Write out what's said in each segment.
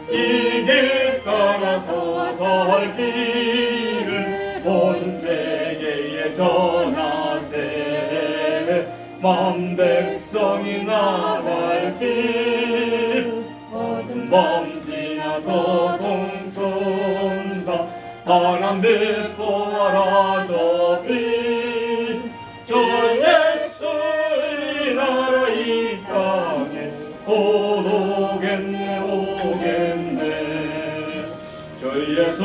이길 따라서 설 길을 온 세계에 전하세. 만 백성이 나갈 길 어두운 밤 지나서 동천다. 바람 빛보아라 저 빛, 저 예수의 나라 이 땅에 오겠네 오겠네. 저 예수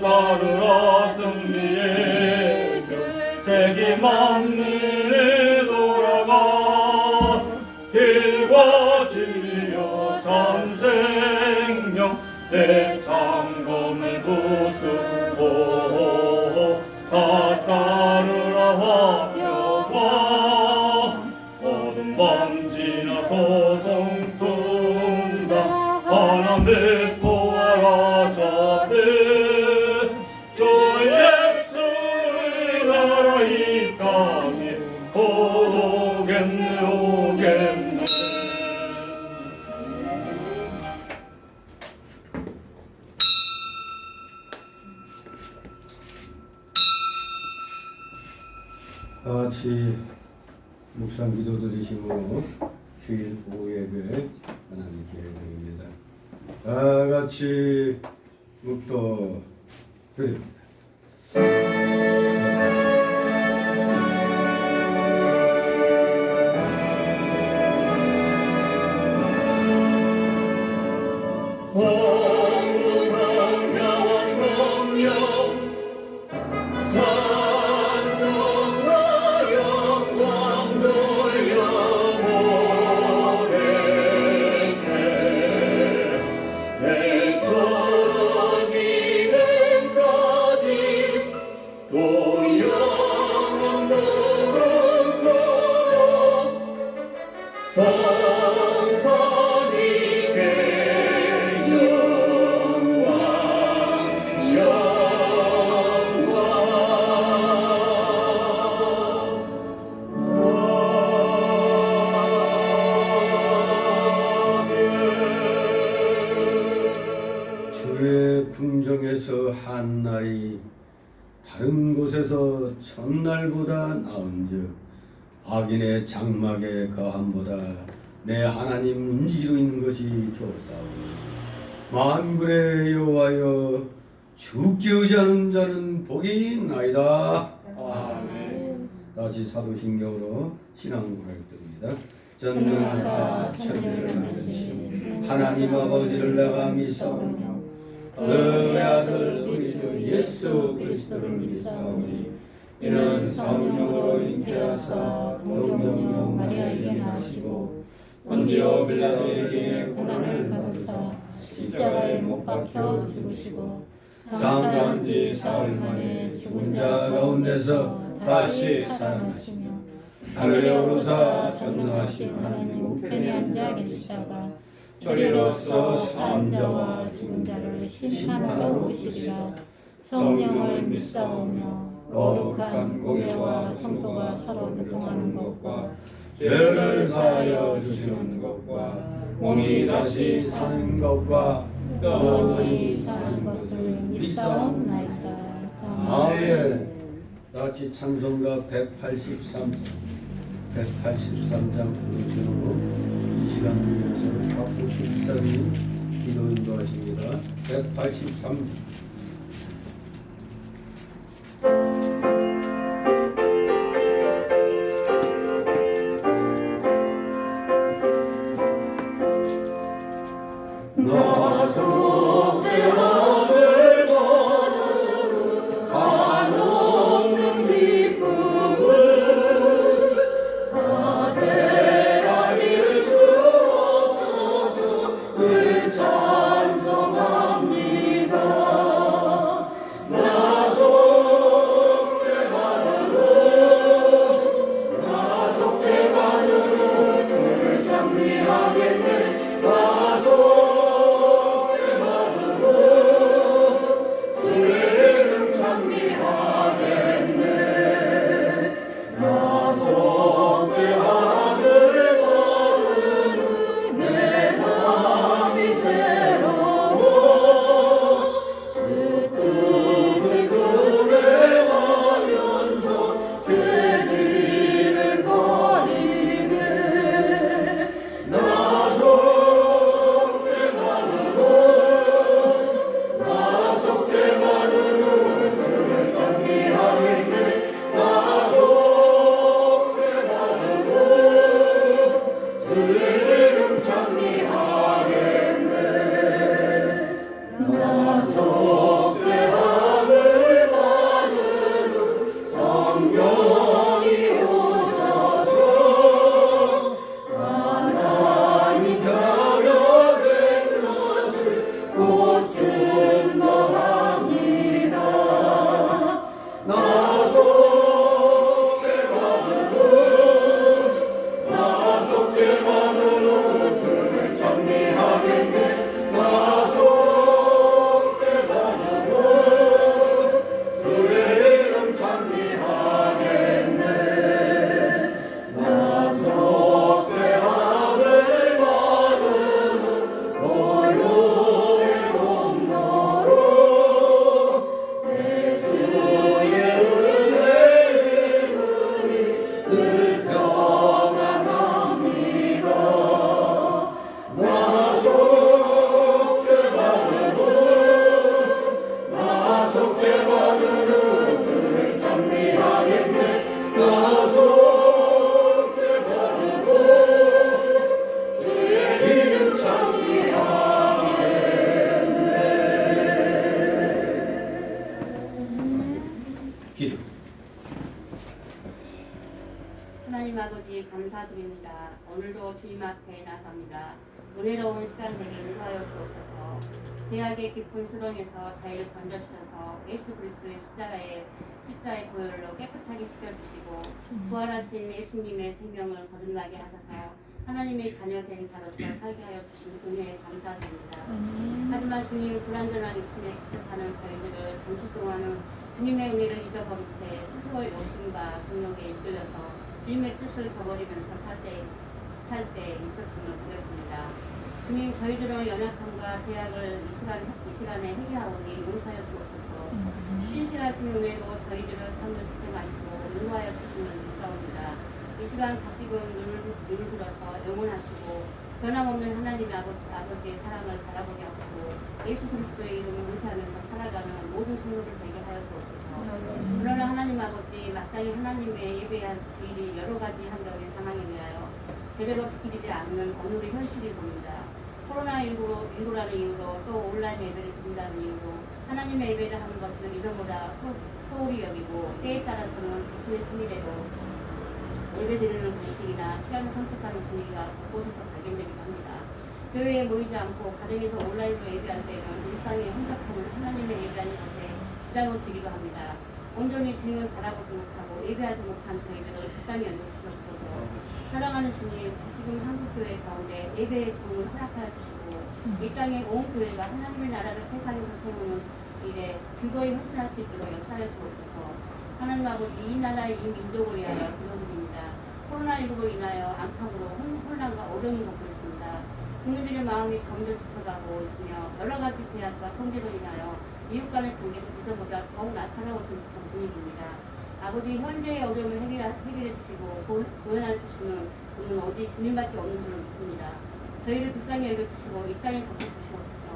따르라 승리의 주, 세계 만민에 돌아가. 길과 진리여 참 생명 내 장검을 부수고 다 따르라 화평과. 어두운 밤 지나서 동튼다. 바람 빛보아라 저 빛, 저 예수의 나라 이 땅에 오겠네 오겠네. 다같이 묵상 기도 드리시고 주일 오후 예배 하나님께 드립니다. 다같이 묵도 드립니다. 주의 궁정에서 한 날이 다른 곳에서 첫날보다 나은즉 악인의 장막에 거함보다 내 하나님 문지기로 있는 것이 좋사오니. 만군의 여호와여 주께 의지하는 자는 복이 있나이다. 아멘. 다시 사도신경으로 신앙 고백드립니다. 전능하사 천지를 만드신 하나님 아버지를 내가 믿사오며 그의 아들 우리 주 예수 그리스도를 믿사오니 이는 성령으로 잉태하사 동정녀 마리아에게 나시고 본디오 빌라도에게 고난을 받으사 십자가에 못 박혀 죽으시고 장사한 지 사흘 만에 죽은 자 가운데서 다시 살아나시며 하늘에 오르사 전능하신 하나님 우편에 앉아 계시다가 저리로서 사는 자와 죽은 자를 심판하러 오시리라. 성령을 믿사오며 거룩한 공예와 성도가 서로 교통하는 것과 죄를 사하여 주시는 것과 몸이 다시 사는 것과 영원히 사는 것을 믿사옵나이다. 아멘. 다같이 찬송가 183장 부르시고 이 시간 중에서 각국 집사님 기도 인도하십니다. 183장. 나 속죄함을 받으러 한없는 기쁨을 다 헤아릴 수 없어서 늘 찬송합니다. 장미하겠네. 나 속죄함을 받은 후 성령이 오셔서 하나님 자녀된 것을 곧 증거합니다. 나 속죄받은 옷을 장미하겠네. 나 속죄받은 옷 주의 이름 장미하겠네. 나 속죄함을 받은 후 너의 공로로 내 주의 은혜 이루니 늘 평안합니다. 나 속죄받은 옷을 장미하겠네. 나 속죄받은 옷 주의 이름 장미하겠네. 기도. 하나님 아버지 감사드립니다. 오늘도 주님 앞에 나섭니다. 은혜로운 시간 되게 인도하여 주옵소서. 죄악의 깊은 수렁에서 저희를 건져주셔서 예수 그리스도의 십자가의 보혈로 깨끗하게 씻겨주시고 부활하신 예수님의 생명을 거듭나게 하셔서 하나님의 자녀 된 자로서 살게 하여 주신 은혜에 감사드립니다. 하지만 주님 불완전한 육신에 기chấp하는 저희들을 잠시 동안은 주님의 은혜를 잊어버린 채 스스로의 욕심과 정욕에 이끌려서 주님의 뜻을 저버리면서 살 때 있었음을 보겠습니다. 주님, 저희들의 연약함과 제약을 이 시간에 해결하오니 용서하여 주옵소서. 신실하신 은혜로 저희들을 삶을 지탱하시고 인도하여 주시는 믿사옵니다. 이 시간 다시금 눈을 들어서 영원하시고 변함없는 하나님 아버지의 사랑을 바라보게 하시고 예수 그리스도의 이름을 의지하면서 살아가는 모든 성도를 되게 하여 주옵소서. 그러나 하나님 아버지, 마땅히 하나님의 예배할 주일이 여러 가지 한겨울의 상황에 의하여 제대로 지키지 않는 오늘의 현실이 보입니다. 코로나19라는 이유로 또 온라인 예배를 드린다는 이유로 하나님의 예배를 하는 것을 이전보다 소홀히 여기고 때에 따라서는 자신의 생일에도 예배 드리는 방식이나 시간을 선택하는 분위기가 곳곳에서 발견되기도 합니다. 교회에 모이지 않고 가정에서 온라인으로 예배할 때는 일상에 혼잡하는 하나님의 예배하는 것에 부담을 주기도 합니다. 온전히 주님을 바라보지 못하고 예배하지 못한 저희들을 불쌍히 여겨주시옵소서. 사랑하는 주님, 지금 한국교회 가운데 예배의 도움을 허락하여 주시고 이 땅의 온 교회가 하나님의 나라를 세상에서 세우는 일에 즐거이 헌신할 수 있도록 역사하여 주옵소서. 하나님 아버지, 이 나라의 이 민족을 위하여 기도드립니다. 코로나19로 인하여 안팎으로 혼란과 어려움을 겪고 있습니다. 국민들의 마음이 점점 지쳐가고 있으며 여러 가지 제약과 통제로 인하여 이웃 간의 관계도 이전보다 더욱 나타나고 있는 분위기입니다. 아버지, 현재의 어려움을 해결해 주시고 구원해 주시는 분은 오직 주님밖에 없는 줄로 믿습니다. 저희를 불쌍히 여겨주시고 이 땅에 덮어 주시옵소서.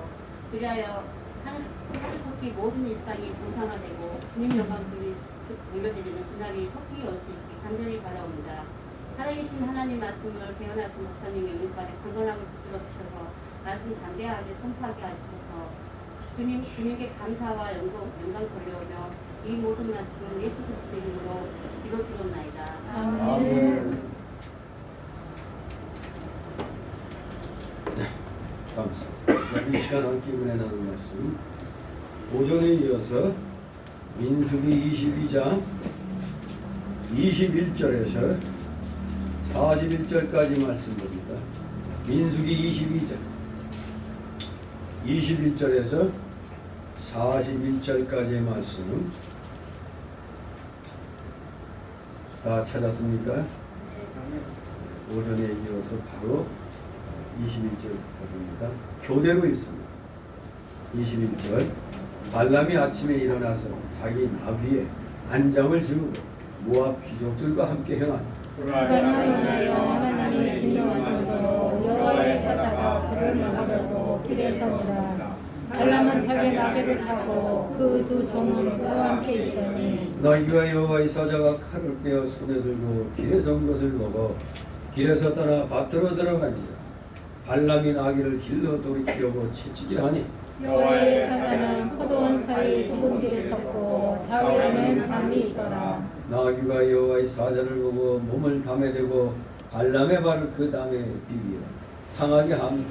그리하여 하루속히 모든 일상이 정상화되고 주님 영광 돌려드리는 그날이 속히 올 수 있게 간절히 바라옵니다. 살아계신 하나님 말씀을 배운하신 목사님의 은혜까지 강건함을 붙들어 주셔서 말씀 담대하게 선포하게 하셔서 주님께 감사와 영광 돌려오며 이 모든 말씀 예수 그리스도 이름으로 기도드렸나이다. 아멘. 네, 감사합니다. 이 시간 함께 은혜 나눈 말씀 오전에 이어서 민수기 22장 21절에서 41절까지 말씀드립니다. 민수기 22장 21절에서 41절까지의 말씀 다 찾았습니까? 오전에 이어서 바로 21절부터입니다. 교대로 있습니다. 21절 발람이 아침에 일어나서 자기 나귀에 안장을 지우고 모압 귀족들과 함께 행하니 그가 인하여 하나님이 진노하셔서 여호와의 사자가 그를 막으려고 길에 서니라. 발람은 자기 나귀를 타고 그 두 종은 그와 함께 있더니 나귀와 여호와의 사자가 칼을 빼어 손에 들고 길에서 온 것을 보고 길에서 떠나 밭으로 들어간지라. 발람이 나귀를 길러 돌이키려고 채찍질하니 여호와의 사자는 포도원 사이 좁은 길에 섰고 좌우에는 담이 있더라. 나귀가 여호와의 사자를 보고 몸을 담에 대고 발람의 발을 그 담에 비비어 상하게 하며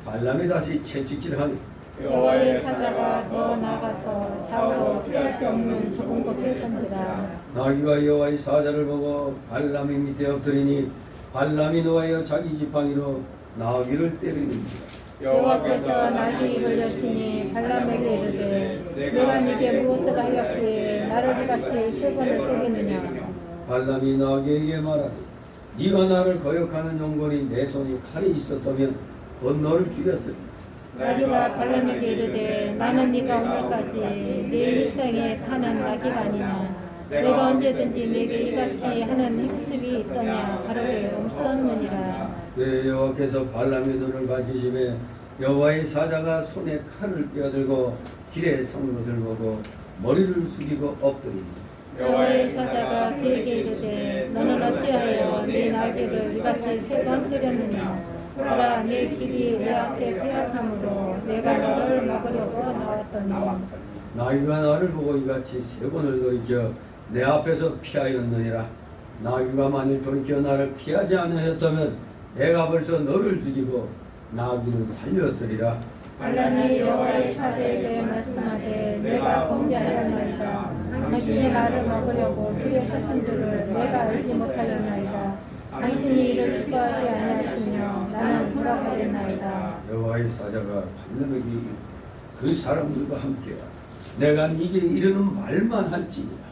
발람이 다시 채찍질하니 여호와의 사자가 더 나가서 좌우로 피할 데 없는 좁은 곳에 선지라. 나귀가 여호와의 사자를 보고 발람이 밑에 엎드리니 발람이 노하여 자기 지팡이로 나귀를 때리는지라. 여호와께서 나귀 입을 여시니 발람에게 이르되 내가 네게 무엇을 하였기에 나를 이같이 세 번을 때리느냐. 발람이 나귀에게 말하되 네가 나를 거역하는 영혼이 내 손에 칼이 있었다면 곧 너를 죽였으리. 나귀가 발람에게 이르되 나는 네가 오늘까지 내 일생에 타는 나귀가 아니냐. 내가 언제든지 내게 이같이 하는 습이 있더냐. 가로되 없었느니라. 네, 여호와께서 발람의 눈을 밝히심에 여호와의 사자가 손에 칼을 빼어들고 길에 선 것을 보고 머리를 숙이고 엎드리니 여호와의 사자가 그에게 이르되 너는 어찌하여 내 날개를 이같이 세 번 때렸느냐. 보라 내 길이 내 앞에 빼앗함으로 내가 너를 막으려고 나왔더니 나귀가 나를 보고 이같이 세 번을 돌이켜 내 앞에서 피하였느니라. 나귀가 만일 돌이켜 나를 피하지 않으셨다면 내가 벌써 너를 죽이고 나귀는 살렸으리라. 발람이 여호와의 사자에게 말씀하되 내가 범죄하였나이다. 당신이 나를 막으려고 뒤에 서신 줄을 내가 알지 못하였나이다. 당신이 이를 기뻐하지 아니하시며 나는 돌아가겠나이다. 여호와의 사자가 발람에게 그 사람들과 함께 내가 네게 이르는 말만 할지니라.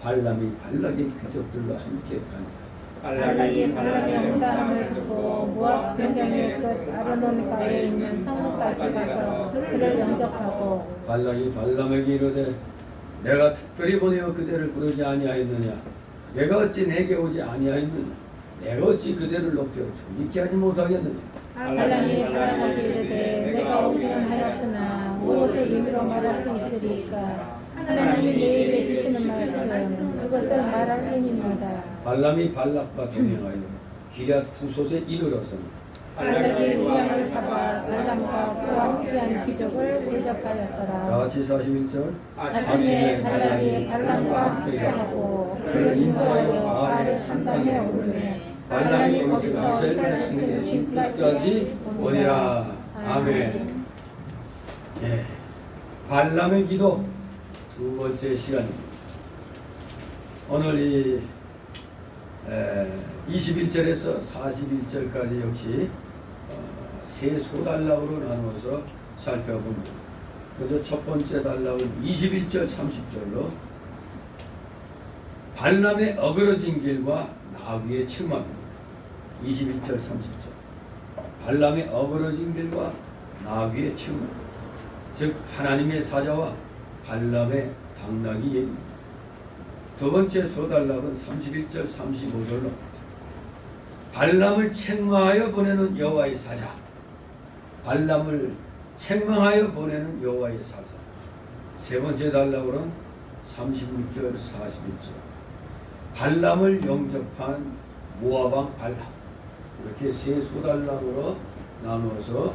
발람이 발락의 귀족들과 함께 가니라. 발락이 발람의 응답을 듣고 모압 변경의 끝 아르논가에 있는 성읍까지 가서 그를 영접하고 발락이 발람에게 이르되 내가 특별히 보내어 그대를 부르지 아니하였느냐. 내가 어찌 내게 오지 아니하였느냐. 내가 어찌 그대를 높여 존귀케 하지 못하겠느냐. 발람이 발람에게 이르되 내가 오기는 하였으나 무엇을 의미로 말할 수 있으리까. 하나님이 내 입에 주시는 말씀 그것을 말할 뿐입니다. 발람이 발락과 동행하여 기럇 후솥에 이르러서니 발락이 우양을 잡아 발람과 그와 함께한 귀족을 대접하였더라. 같이 41절 아침에 발락이 발람과 함께하고 그를 인도하여 아래 산당에 오르매 발람이 거기서 이스라엘 백성의 집까지 오니라. 아멘. 예. 발람의 기도 두 번째 시간입니다. 오늘 이 21절에서 41절까지 역시 세 소단락으로 나누어서 살펴봅니다. 먼저 첫 번째 단락은 21절 30절로 발람의 어그러진 길과 나귀의 책망입니다. 21절 30절 발람의 어그러진 길과 나귀의 책망, 즉 하나님의 사자와 발람의 당나귀 얘기입니다. 두 번째 소단락은 31절 35절로 발람을 책망하여 보내는 여호와의 사자, 발람을 책망하여 보내는 여호와의 사자. 세 번째 단락으로는 36절 41절 발람을 영접한 모압왕 발람. 이렇게 세 소단락으로 나누어서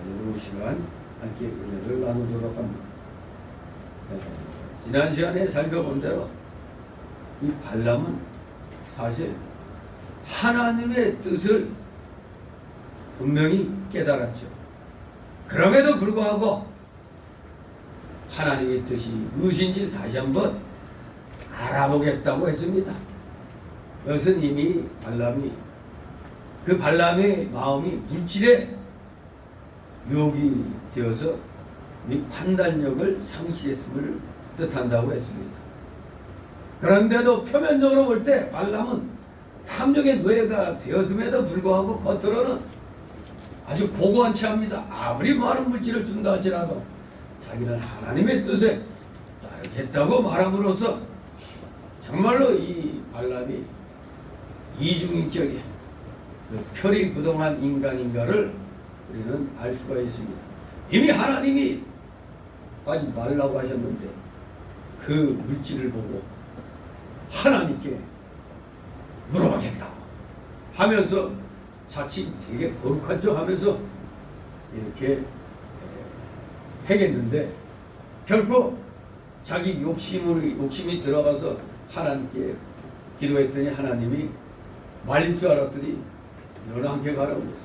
이번 시간 함께 은혜를 나누도록 합니다. 지난 시간에 살펴본 대로 이 발람은 사실 하나님의 뜻을 분명히 깨달았죠. 그럼에도 불구하고 하나님의 뜻이 무엇인지 다시 한번 알아보겠다고 했습니다. 이것은 이미 발람의 마음이 물질에 유혹이 되어서 이 판단력을 상실했음을 뜻한다고 했습니다. 그런데도 표면적으로 볼 때 발람은 탐욕의 노예가 되었음에도 불구하고 겉으로는 아주 고고한 체합니다. 아무리 많은 물질을 준다 할지라도 자기는 하나님의 뜻에 따르겠다고 말함으로써 정말로 이 발람이 이중인격의 표리부동한 인간인가를 우리는 알 수가 있습니다. 이미 하나님이 하지 말라고 하셨는데 그 물질을 보고 하나님께 물어보겠다고 하면서 자칫 되게 거룩한 척 하면서 이렇게 해겠는데 결코 자기 욕심이 들어가서 하나님께 기도했더니 하나님이 말릴 줄 알았더니 너는 함께 가라고 그랬어.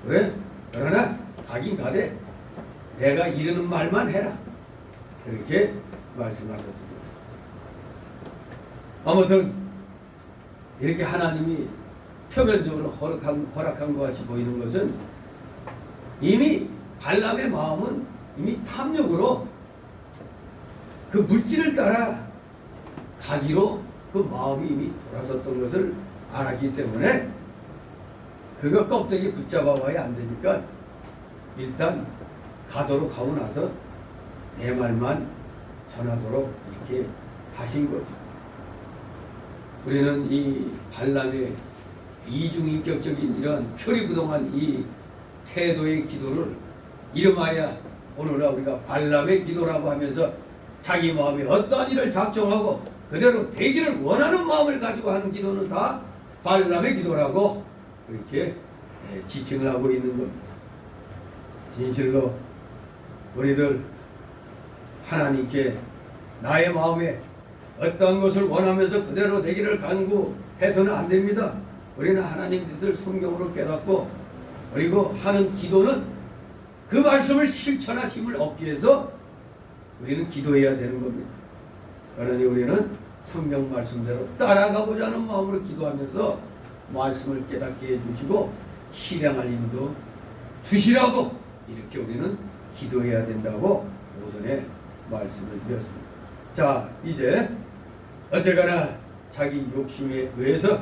그래? 그러나 가긴 가되 내가 이르는 말만 해라. 그렇게 말씀하셨습니다. 아무튼 이렇게 하나님이 표면적으로 허락한 것 같이 보이는 것은 이미 발람의 마음은 이미 탐욕으로 그 물질을 따라 가기로 그 마음이 이미 돌아섰던 것을 알았기 때문에 그거 껍데기 붙잡아 봐야 안 되니까 일단 가도록 하고 나서 내 말만 전하도록 이렇게 하신 거죠. 우리는 이 발람의 이중인격적인 이런 표리부동한 이 태도의 기도를 이름하여 오늘날 우리가 발람의 기도라고 하면서 자기 마음에 어떠한 일을 작정하고 그대로 되기를 원하는 마음을 가지고 하는 기도는 다 발람의 기도라고 그렇게 지칭을 하고 있는 겁니다. 진실로 우리들 하나님께 나의 마음에 어떤 것을 원하면서 그대로 되기를 간구해서는 안 됩니다. 우리는 하나님 뜻을 성경으로 깨닫고 그리고 하는 기도는 그 말씀을 실천할 힘을 얻기 위해서 우리는 기도해야 되는 겁니다. 그러니 우리는 성경 말씀대로 따라가고자 하는 마음으로 기도하면서 말씀을 깨닫게 해주시고 실행할 힘도 주시라고 이렇게 우리는 기도해야 된다고 오전에 말씀을 드렸습니다. 자, 이제 어쨌거나 자기 욕심에 의해서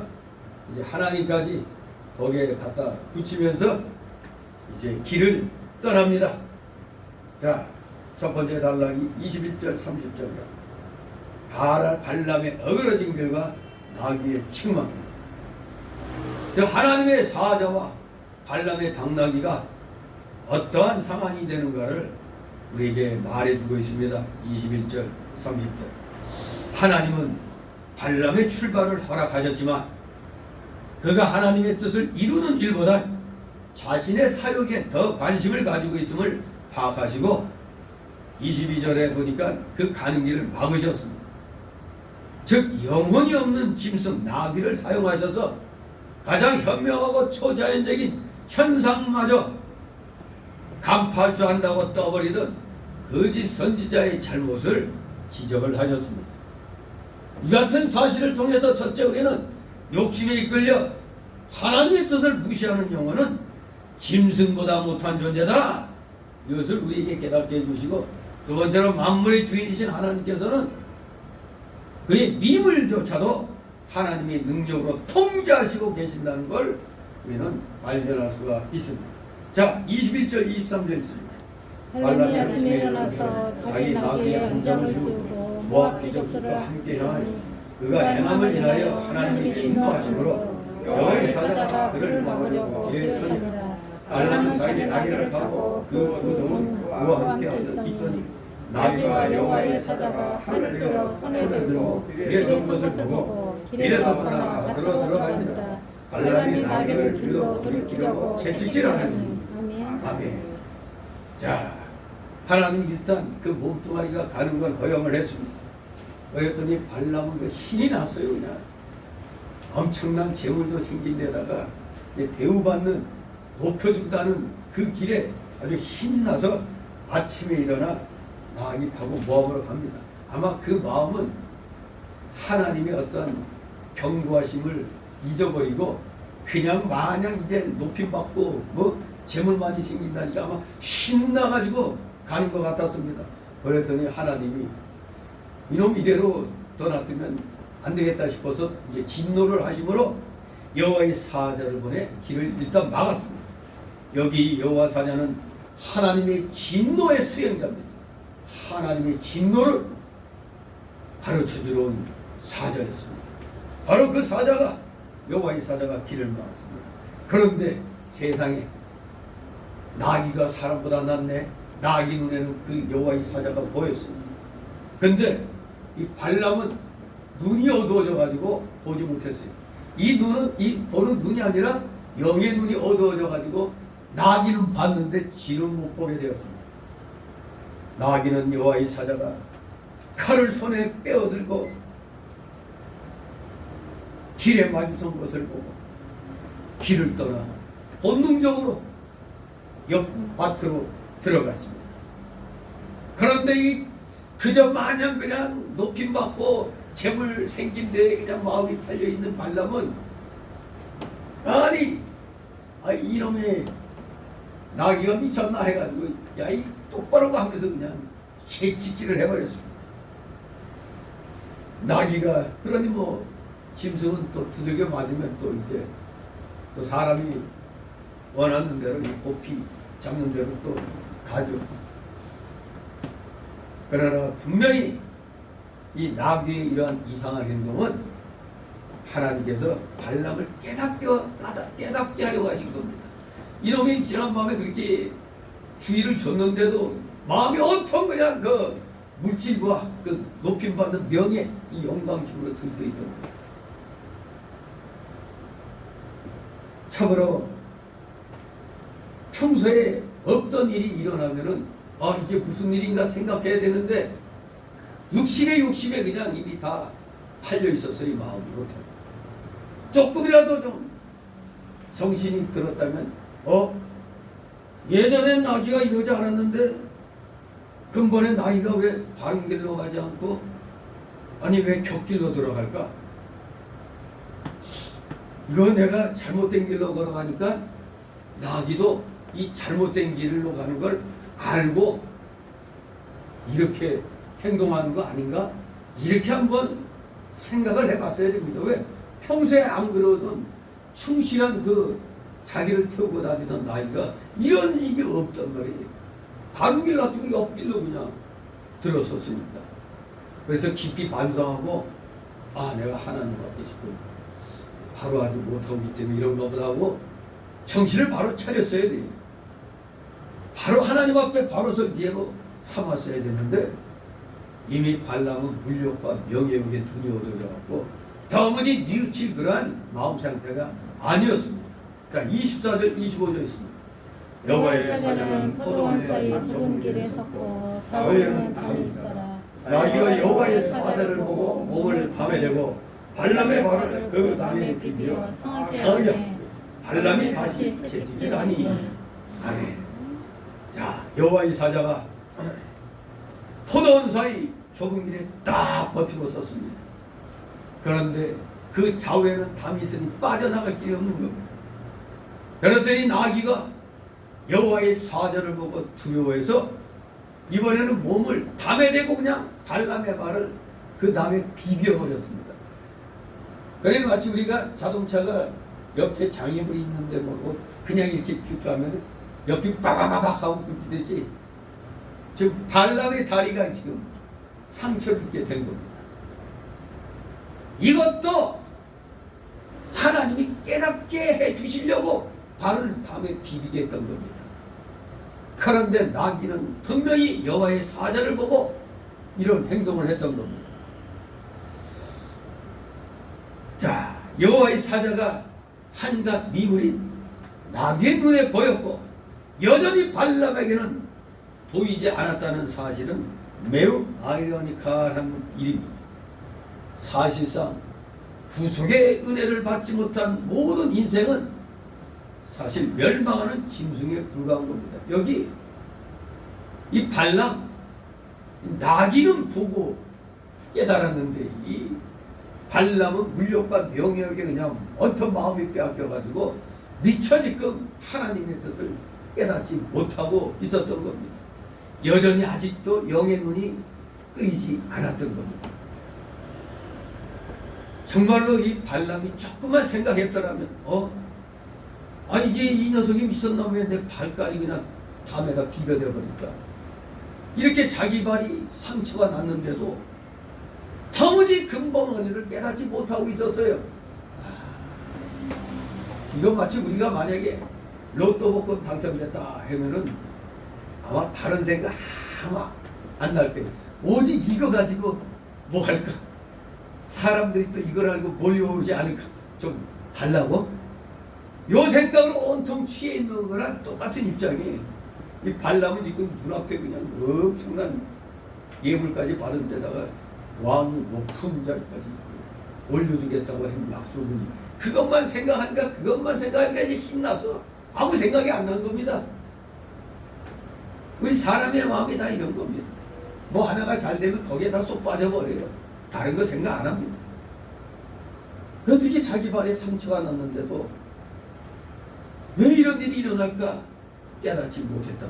이제 하나님까지 거기에 갖다 붙이면서 이제 길을 떠납니다. 자, 첫 번째 단락이 21절 30절이요. 발람의 어그러진 길과 나귀의 책망입니다. 하나님의 사자와 발람의 당나귀가 어떠한 상황이 되는가를 우리에게 말해주고 있습니다. 21절 30절. 하나님은 발람의 출발을 허락하셨지만 그가 하나님의 뜻을 이루는 일보다 자신의 사역에 더 관심을 가지고 있음을 파악하시고 22절에 보니까 그 가는 길을 막으셨습니다. 즉 영혼이 없는 짐승 나귀를 사용하셔서 가장 현명하고 초자연적인 현상마저 간파주한다고 떠버리던 거짓 선지자의 잘못을 지적을 하셨습니다. 이 같은 사실을 통해서 첫째 우리는 욕심에 이끌려 하나님의 뜻을 무시하는 영혼은 짐승보다 못한 존재다. 이것을 우리에게 깨닫게 해주시고 두 번째로 만물의 주인이신 하나님께서는 그의 미물조차도 하나님의 능력으로 통제하시고 계신다는 걸 우리는 발견할 수가 있습니다. 자, 21절 23절 있습니다. 발람이 아침에 일어나서 자기 나귀의 안장을 씌우고 모압 귀족들과 함께 행하니 그가 행함을 인하여 하나님이 진노하심으로 여호와의 사자가 그를 막으려고 길에 서니 발람은 자기 나귀를 타고 그 두 종은 그와 함께 있더니 나귀와 여호와의 사자가 칼을 들어 손에 들고 길에 선 것을 보고 길에서 떠나 밭으로 들어가니라. 발람이 나귀를 길로 돌이키려고 채찍질하느니 아멘. 자, 하나님이 일단 그 몸뚱아리가 가는 건 허용을 했습니다. 그랬더니 발람은 그 신이 났어요. 그냥 엄청난 재물도 생긴 데다가 대우받는 높여준다는 그 길에 아주 신나서 아침에 일어나 나귀 타고 모압으로 갑니다. 아마 그 마음은 하나님의 어떤 경고하심을 잊어버리고 그냥 마냥 이제 높임받고 뭐 재물만이 생긴다니까 아마 신나가지고 가는 것 같았습니다. 그랬더니 하나님이 이놈 이대로 떠났으면 안 되겠다 싶어서 이제 진노를 하심으로 여호와의 사자를 보내 길을 일단 막았습니다. 여기 여호와 사자는 하나님의 진노의 수행자입니다. 하나님의 진노를 가르쳐주러 온 사자였습니다. 바로 그 사자가 여호와의 사자가 길을 막았습니다. 그런데 세상에 나귀가 사람보다 낫네. 나귀 눈에는 그 여호와의 사자가 보였습니다. 근데 이 발람은 눈이 어두워져 가지고 보지 못했어요. 이 눈은 이 보는 눈이 아니라 영의 눈이 어두워져 가지고 나귀는 봤는데 쥐는 못 보게 되었습니다. 나귀는 여호와의 사자가 칼을 손에 빼어들고 길에 마주선 것을 보고 길을 떠나 본능적으로 옆 밭으로 들어갔습니다. 그런데 이 그저 마냥 그냥 높임 받고 재물 생긴 데에 그냥 마음이 팔려 있는 발람은 아니 이놈의 나귀가 미쳤나 해가지고 야 이 똑바로 가 하면서 그냥 채찍질을 해버렸습니다. 나귀가 그러니 뭐 짐승은 또 두들겨 맞으면 또 이제 또 사람이 원하는 대로 이 고피 잡는 대로 또 가죠. 그러나 분명히 이 나귀의 이러한 이상한 행동은 하나님께서 발람을 깨닫게 하려고 하신 겁니다. 이놈이 지난밤에 그렇게 주의를 줬는데도 마음이 온통 그냥 그 물질과 그 높임받는 명예 이 영광심으로 들떠있던 거예요. 참으로 평소에 없던 일이 일어나면은 이게 무슨 일인가 생각해야 되는데 육신의 욕심에 그냥 입이 다 팔려 있었어요. 이 마음으로 조금이라도 좀 정신이 들었다면 예전엔 나귀가 이러지 않았는데 근본에 나귀가 왜 바른 길로 가지 않고 아니 왜 곁길로 들어갈까? 이거 내가 잘못된 길로 걸어가니까 나귀도 이 잘못된 길로 가는 걸 알고 이렇게 행동하는 거 아닌가? 이렇게 한번 생각을 해봤어야 됩니다. 왜? 평소에 안 그러던 충실한 그 자기를 태우고 다니던 나이가 이런 일이 없단 말이에요. 바른 길 놔두고 옆길로 그냥 들어섰습니다. 그래서 깊이 반성하고 내가 하나님 앞에 있고 바로 하지 못하기 때문에 이런가 보다 하고 정신을 바로 차렸어야 돼요. 바로 하나님 앞에 바로 서 예로 삼았어야 되는데 이미 발람은 물욕과 명예욕에 눈이 어두워져갖고 도무지 뉘우칠 그러한 마음 상태가 아니었습니다. 그러니까 24절 25절 있습니다. 여호와의 사자는 포도원 사이 좁은 길에 섰고 좌우에는 담이 있더라. 나귀가 여호와의 사자를 보고 몸을 담에 대고 발람의 발을 그 담에 비비어 상하게 발람이 다시 채찍질하니 아멘. 자, 여호와의 사자가 포도원 사이 좁은 길에 딱 버티고 섰습니다. 그런데 그 좌우에는 담이 있으니 빠져나갈 길이 없는 겁니다. 그런데 이 나귀가 여호와의 사자를 보고 두려워해서 이번에는 몸을 담에 대고 그냥 발람의 발을 그 담에 비벼버렸습니다. 그래 마치 우리가 자동차가 옆에 장애물이 있는데 뭐 그냥 이렇게 쭉 가면 옆이 빠바바박 하고 긁히듯이 지금 발람의 다리가 지금 상처를 입게 된 겁니다. 이것도 하나님이 깨닫게 해주시려고 발을 담에 비비게 했던 겁니다. 그런데 나귀는 분명히 여호와의 사자를 보고 이런 행동을 했던 겁니다. 자, 여호와의 사자가 한갓 미물인 나귀의 눈에 보였고 여전히 발람에게는 보이지 않았다는 사실은 매우 아이러니컬한 일입니다. 사실상 구속의 은혜를 받지 못한 모든 인생은 사실 멸망하는 짐승에 불과한 겁니다. 여기 이 발람 나귀는 보고 깨달았는데 이 발람은 물욕과 명예에게 그냥 언뜻 마음이 빼앗겨가지고 미처 지금 하나님의 뜻을 깨닫지 못하고 있었던 겁니다. 여전히 아직도 영의 눈이 뜨이지 않았던 겁니다. 정말로 이 발람이 조금만 생각했더라면 이게 이 녀석이 미쳤나 왜 내 발까지 그냥 담에다 비벼대 버릴까? 이렇게 자기 발이 상처가 났는데도 도무지 근본원리를 깨닫지 못하고 있었어요. 이건 마치 우리가 만약에 로또 복권 당첨됐다 하면은 아마 다른 생각 아마 안 날 거예요. 오직 이거 가지고 뭐 할까? 사람들이 또 이걸 알고 몰려오지 않을까? 좀 달라고? 요 생각으로 온통 취해 있는 거랑 똑같은 입장이 이 발람은 지금 눈앞에 그냥 엄청난 예물까지 받은 데다가 왕이 높은 자리까지 올려주겠다고 한 약속은 그것만 생각하니까 이제 신나서 아무 생각이 안 난 겁니다. 우리 사람의 마음이 다 이런 겁니다. 뭐 하나가 잘 되면 거기에 다 쏙 빠져버려요. 다른 거 생각 안 합니다. 어떻게 자기 발에 상처가 났는데도 왜 이런 일이 일어날까 깨닫지 못했다.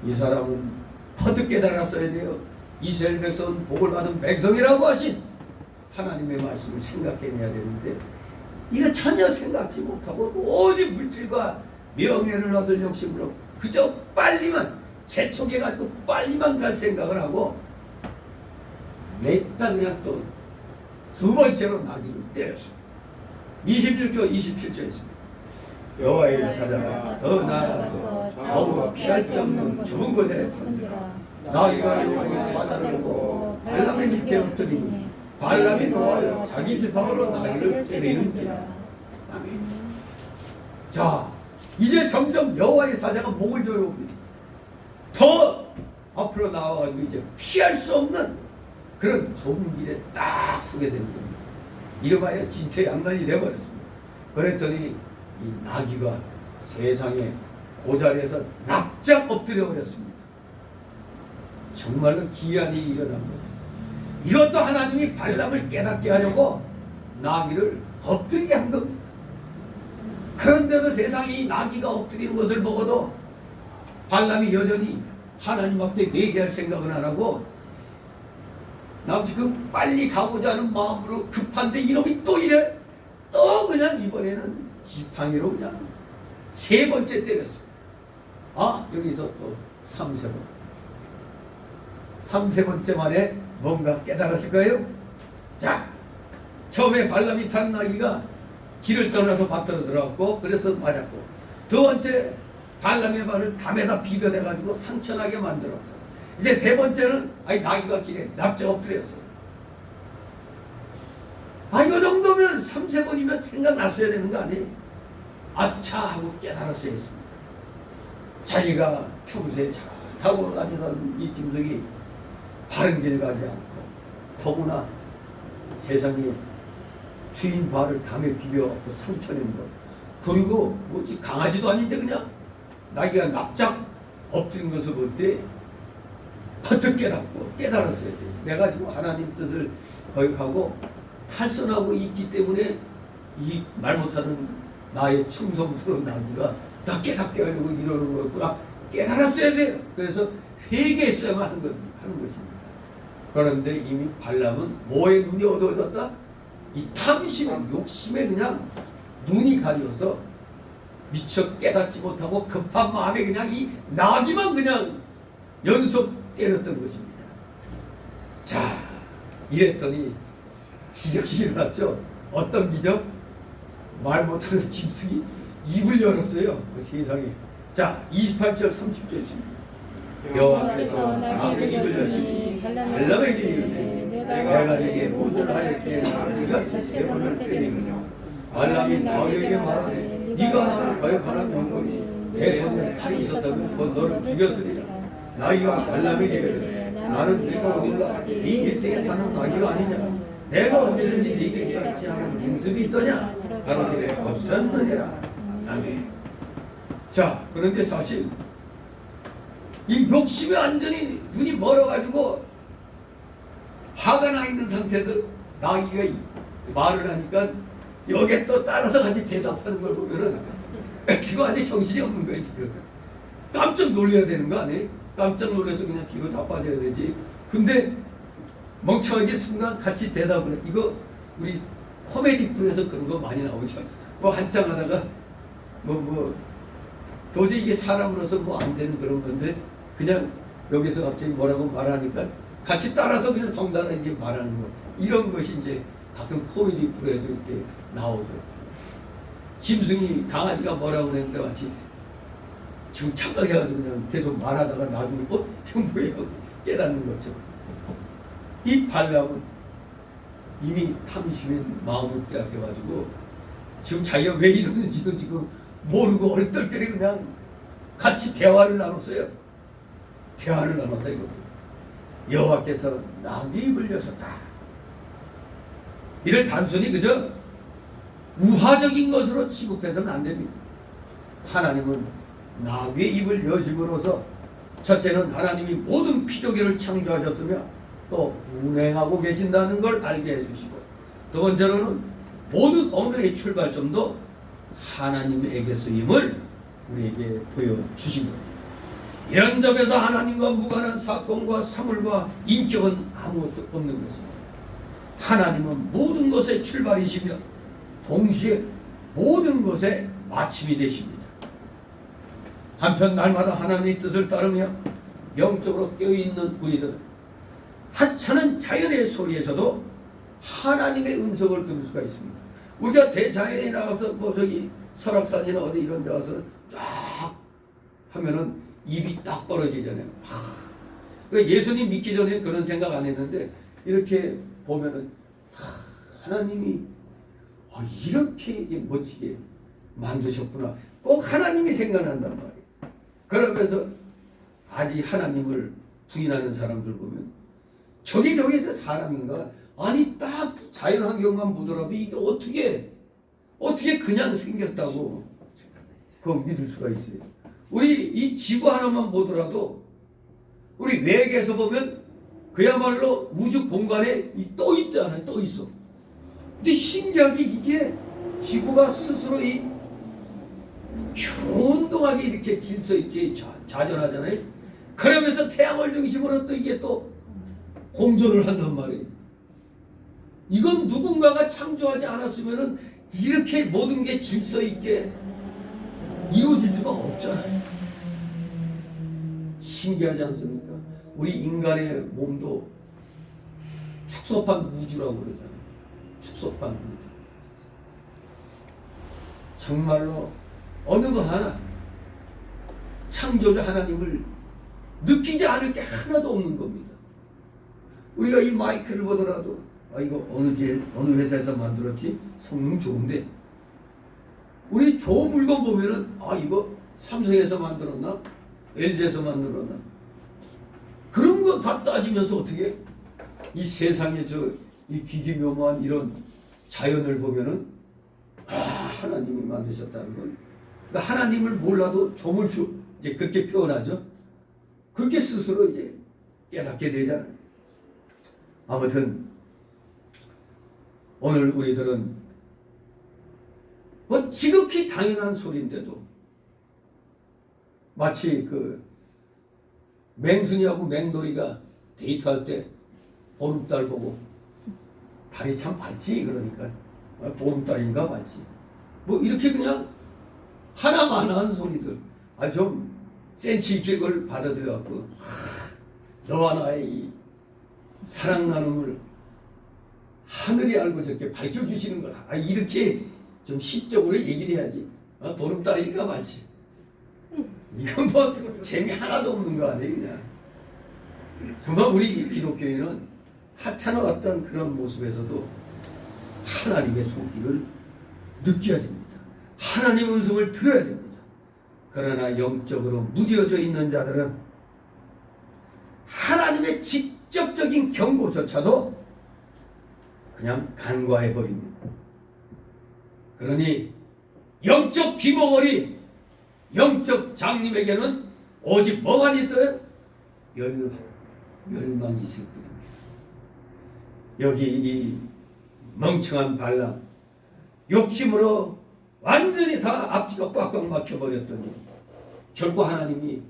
이 사람은 퍼뜩 깨달았어야 돼요. 이스라엘 백성은 복을 받은 백성이라고 하신 하나님의 말씀을 생각해내야 되는데 이거 전혀 생각지 못하고 오직 물질과 명예를 얻을 욕심으로 그저 빨리만 재촉해가지고 빨리만 갈 생각을 하고 냈다 그냥 또 두 번째로 나귀를 때렸습니다. 26조 27조 있습니다. 여호와의 사자가 더 나아가서 좌우가 피할 데 없는 좁은 곳에 선지라 나귀가 여호와의 사자를 보고 발람의 밑에 엎드리니 발람이 놓아여 자기 지팡이로 나귀를 때리는지라. 아멘. 자, 이제 점점 여호와의 사자가 목을 조여옵니다. 더 앞으로 나와가지고 이제 피할 수 없는 그런 좁은 길에 딱 서게 되는 겁니다. 이름하여 진퇴양난이 되어버렸습니다. 그랬더니 이 나귀가 세상에 그 자리에서 납작 엎드려 버렸습니다. 정말로 기이한 일이 일어난 거죠. 이것도 하나님이 발람을 깨닫게 하려고 나귀를 엎드리게 한 겁니다. 그런데도 세상에 이 나귀가 엎드리는 것을 보고도 발람이 여전히 하나님 앞에 회개할 생각은 안 하고 나 지금 빨리 가고자 하는 마음으로 급한데 이놈이 또 이래 또 그냥 이번에는 지팡이로 그냥 세 번째 때렸습니다. 아, 여기서 또 3세 번째 만에 뭔가 깨달았을 거예요. 자, 처음에 발람이 탄 나귀가 길을 떠나서 밭으로 들어갔고 그래서 맞았고, 두 번째 발람의 발을 담에다 비벼내가지고 상처나게 만들었고, 이제 세 번째는 나귀가 길에 납작 엎드렸어요. 이거 정도면 3세번이면 생각났어야 되는 거 아니에요? 아차 하고 깨달았어야 했습니다. 자기가 평소에 잘 타고 다니던 이 짐승이 바른 길 가지 않고 더구나 세상에 주인 발을 담에 비벼갖고 상처낸 것, 그리고 뭐지 강아지도 아닌데 그냥 나귀가 납작 엎드린 것을 볼 때 퍼뜩 깨달았어야 돼. 내가 지금 하나님 뜻을 거역하고 탈선하고 있기 때문에 이 말 못하는 나의 충성스러운 나귀가 나 깨닫게 하려고 이러는 거였구나. 깨달았어야 돼요. 그래서 회개했어야만 하는 것입니다. 그런데 이미 발람은 뭐에 눈이 어두워졌다? 이 탐심에, 욕심에 그냥 눈이 가려서 미처 깨닫지 못하고 급한 마음에 그냥 이 나귀만 그냥 연속 때렸던 것입니다. 자, 이랬더니 기적이 일어났죠. 어떤 기적? 말 못하는 짐승이 입을 열었어요. 그 세상에. 자, 28절 30절 있습니다. 여호와께서 나귀의 입을 여시니 발람에게 이르되 내가 네게 무엇을 하였기에 이같이 세 번을 때리느냐. 발람이 나귀에게 말하되 네가 나를 거역하는 영혼이 내 손에 칼이 있었다면 곧 너를 죽였으리라. 나귀가 발람에게 이르되 나는 네가 어딜라 네 일생에 타는 나귀가 아니냐. 내가 언제든지 네게 이같이 하는 행습이 있더냐. 가로되 없었느니라. 아멘. 자, 그런데 사실 이 욕심에 완전히 눈이 멀어가지고 화가 나 있는 상태에서 나귀가 말을 하니까 여기에 또 따라서 같이 대답하는 걸 보면은 지금 아직 정신이 없는 거예요. 지금 깜짝 놀라야 되는 거 아니에요? 깜짝 놀라서 그냥 뒤로 자빠져야 되지. 근데 멍청하게 순간 같이 대답을 해. 이거 우리 코미디 프로에서 그런 거 많이 나오죠. 뭐 한참 하다가 도저히 이게 사람으로서 뭐 안 되는 그런 건데 그냥 여기서 갑자기 뭐라고 말하니까 같이 따라서 그냥 정당하게 말하는 거. 이런 것이 이제 가끔 코미디 프로에도 이렇게 나오죠. 짐승이 강아지가 뭐라고 그랬는데 마치 지금 착각해가지고 그냥 계속 말하다가 나중에 이건 뭐야 하고 깨닫는 거죠. 이 발람은 이미 탐심의 마음을 빼앗겨가지고 지금 자기가 왜 이러는지도 지금 모르고 얼떨결에 그냥 같이 대화를 나눴어요. 대화를 나눴다 이거. 여호와께서 나귀 입을 여셨다. 이를 단순히 그저 우화적인 것으로 취급해서는 안 됩니다. 하나님은 나귀의 입을 여심으로써 첫째는 하나님이 모든 피조계를 창조하셨으며 또 운행하고 계신다는 걸 알게 해주시고, 두 번째로는 모든 언어의 출발점도 하나님에게서임을 우리에게 보여주신 겁니다. 이런 점에서 하나님과 무관한 사건과 사물과 인격은 아무것도 없는 것입니다. 하나님은 모든 것의 출발이시며 동시에 모든 것의 마침이 되십니다. 한편 날마다 하나님의 뜻을 따르며 영적으로 깨어있는 우리들은 하찮은 자연의 소리에서도 하나님의 음성을 들을 수가 있습니다. 우리가 대자연에 나가서 뭐 저기 설악산이나 어디 이런 데 가서 쫙 하면은 입이 딱 벌어지잖아요. 그러니까 예수님 믿기 전에 그런 생각 안 했는데 이렇게 보면은 하나님이 이렇게 멋지게 만드셨구나. 꼭 하나님이 생각난단 말이에요. 그러면서 아직 하나님을 부인하는 사람들 보면 저기서 사람인가? 아니 딱 자연 환경만 보더라도 이게 어떻게 그냥 생겼다고 그거 믿을 수가 있어요. 우리 이 지구 하나만 보더라도 우리 외계에서 보면 그야말로 우주 공간에 떠 있잖아요. 떠 있어. 근데 신기하게 이게 지구가 스스로 이 균등하게 이렇게 질서 있게 자전하잖아요. 그러면서 태양을 중심으로 또 이게 또 공존을 한단 말이에요. 이건 누군가가 창조하지 않았으면은 이렇게 모든 게 질서 있게 이루어질 수가 없잖아요. 신기하지 않습니까? 우리 인간의 몸도 축소판 우주라고 그러잖아요. 축소판 우주. 정말로 어느 것 하나 창조자 하나님을 느끼지 않을 게 하나도 없는 겁니다. 우리가 이 마이크를 보더라도 이거 어느 회사에서 만들었지? 성능 좋은데. 우리 좋은 물건 보면은 이거 삼성에서 만들었나? LG에서 만들었나? 그런 거 다 따지면서 어떻게 이 세상에 이 기기묘무한 이런 자연을 보면은 하나님이 만드셨다는 걸. 그러니까 하나님을 몰라도 조물주 이제 그렇게 표현하죠. 그렇게 스스로 이제 깨닫게 되잖아요. 아무튼 오늘 우리들은 뭐 지극히 당연한 소리인데도 마치 그 맹순이하고 맹돌이가 데이트할 때 보름달 보고 달이 참 밝지 그러니까 보름달인가 밝지 뭐 이렇게 그냥 하나만한 소리들 좀 센치 있게 그걸 받아들여갖고 너와 나의 이 사랑 나눔을 하늘이 알고 저렇게 밝혀주시는 거다. 이렇게 좀 시적으로 얘기를 해야지. 보름달이니까 말지. 이건 뭐 재미 하나도 없는 거 아니에요 그냥. 정말 우리 기독교인은 하찮은 어떤 그런 모습에서도 하나님의 손길을 느껴야 됩니다. 하나님의 음성을 들어야 됩니다. 그러나 영적으로 무뎌져 있는 자들은 하나님의 직접적인 경고조차도 그냥 간과해버립니다. 그러니 영적 귀머거리, 영적 장님에게는 오직 뭐만 있어요? 열만 있을 뿐입니다. 여기 이 멍청한 발람, 욕심으로 완전히 다 앞뒤가 꽉꽉 막혀버렸더니 결국 하나님이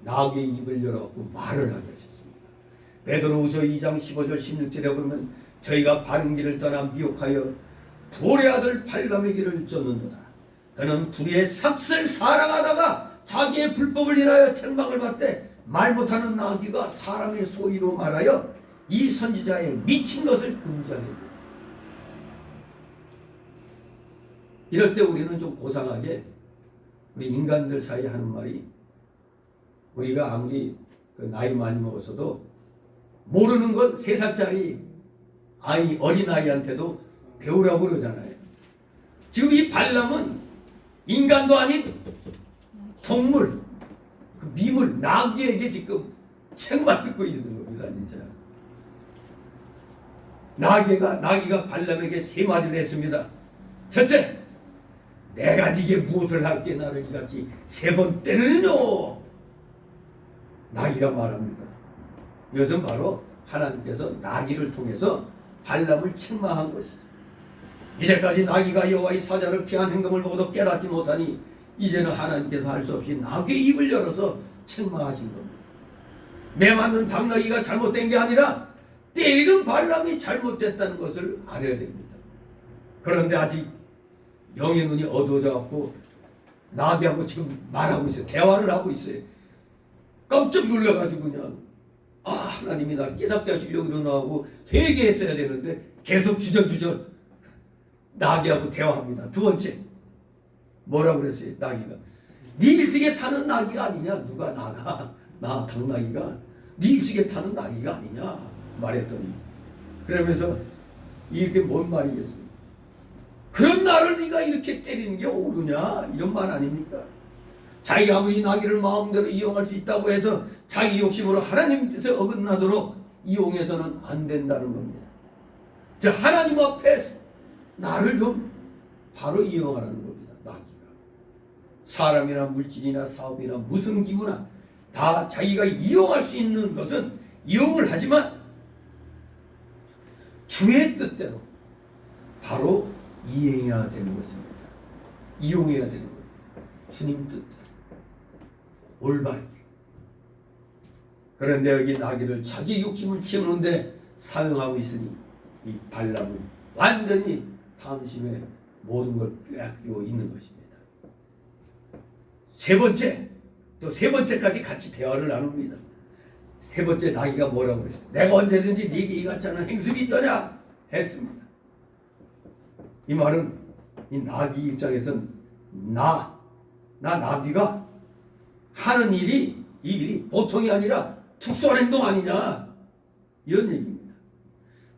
나귀의 입을 열어갖고 말을 하게 하셨습니다. 베드로후서 2장 15절 16절에 보면 저희가 바른 길을 떠나 미혹하여 불의 아들 발람의 길을 쫓는도다. 그는 불의의 삭슬 사랑하다가 자기의 불법을 인하여 책망을 받되 말 못하는 나귀가 사람의 소리로 말하여 이 선지자의 미친 것을 금지하였다. 이럴 때 우리는 좀 고상하게 우리 인간들 사이에 하는 말이 우리가 아무리 나이 많이 먹어서도 모르는 건 3살짜리 어린아이한테도 배우라고 그러잖아요. 지금 이 발람은 인간도 아닌 동물, 그 미물, 나귀에게 지금 책만 듣고 있는 겁니다. 진짜. 나귀가 발람에게 세 마디를 했습니다. 첫째, 내가 네게 무엇을 할게 나를 이같이 세 번 때리느뇨. 나귀가 말합니다. 이것은 바로 하나님께서 나귀를 통해서 발람을 책망한 것이죠. 이제까지 나귀가 여호와의 사자를 피한 행동을 보고도 깨닫지 못하니 이제는 하나님께서 할 수 없이 나귀의 입을 열어서 책망하신 겁니다. 매 맞는 당나귀가 잘못된 게 아니라 때리는 발람이 잘못됐다는 것을 알아야 됩니다. 그런데 아직 영의 눈이 어두워져 갖고 나귀하고 지금 말하고 있어요. 대화를 하고 있어요. 깜짝 놀라가지고 그냥 하나님이 날 깨닫게 하시려고 일어나고 회개했어야 되는데 계속 주저주저 나귀하고 대화합니다. 두 번째 뭐라고 그랬어요? 나귀가 네 일식에 타는 나귀가 아니냐? 누가 나 당나귀가 네 일식에 타는 나귀가 아니냐 말했더니 그러면서 이게 뭔 말이겠어요? 그런 나를 네가 이렇게 때리는 게 옳으냐? 이런 말 아닙니까? 자기가 아무리 나귀를 마음대로 이용할 수 있다고 해서 자기 욕심으로 하나님 뜻에 어긋나도록 이용해서는 안 된다는 겁니다. 자, 하나님 앞에서 나를 좀 바로 이용하라는 겁니다. 나귀가 사람이나 물질이나 사업이나 무슨 기구나 다 자기가 이용할 수 있는 것은 이용을 하지만 주의 뜻대로 바로 이행해야 되는 것입니다. 이용해야 되는 겁니다. 주님 뜻대로 올바르게. 그런데 여기 나귀를 자기 욕심을 채우는데 사용하고 있으니 이 발람은 완전히 탐심에 모든 걸 빼앗기고 있는 것입니다. 세 번째까지 같이 대화를 나눕니다. 세 번째 나귀가 뭐라고 그랬어요? 내가 언제든지 네게 이같지 않은 행습이 있더냐 했습니다. 이 말은 이 나귀 입장에서는 나 나귀가 하는 이 일이 보통이 아니라 특수한 행동 아니냐 이런 얘기입니다.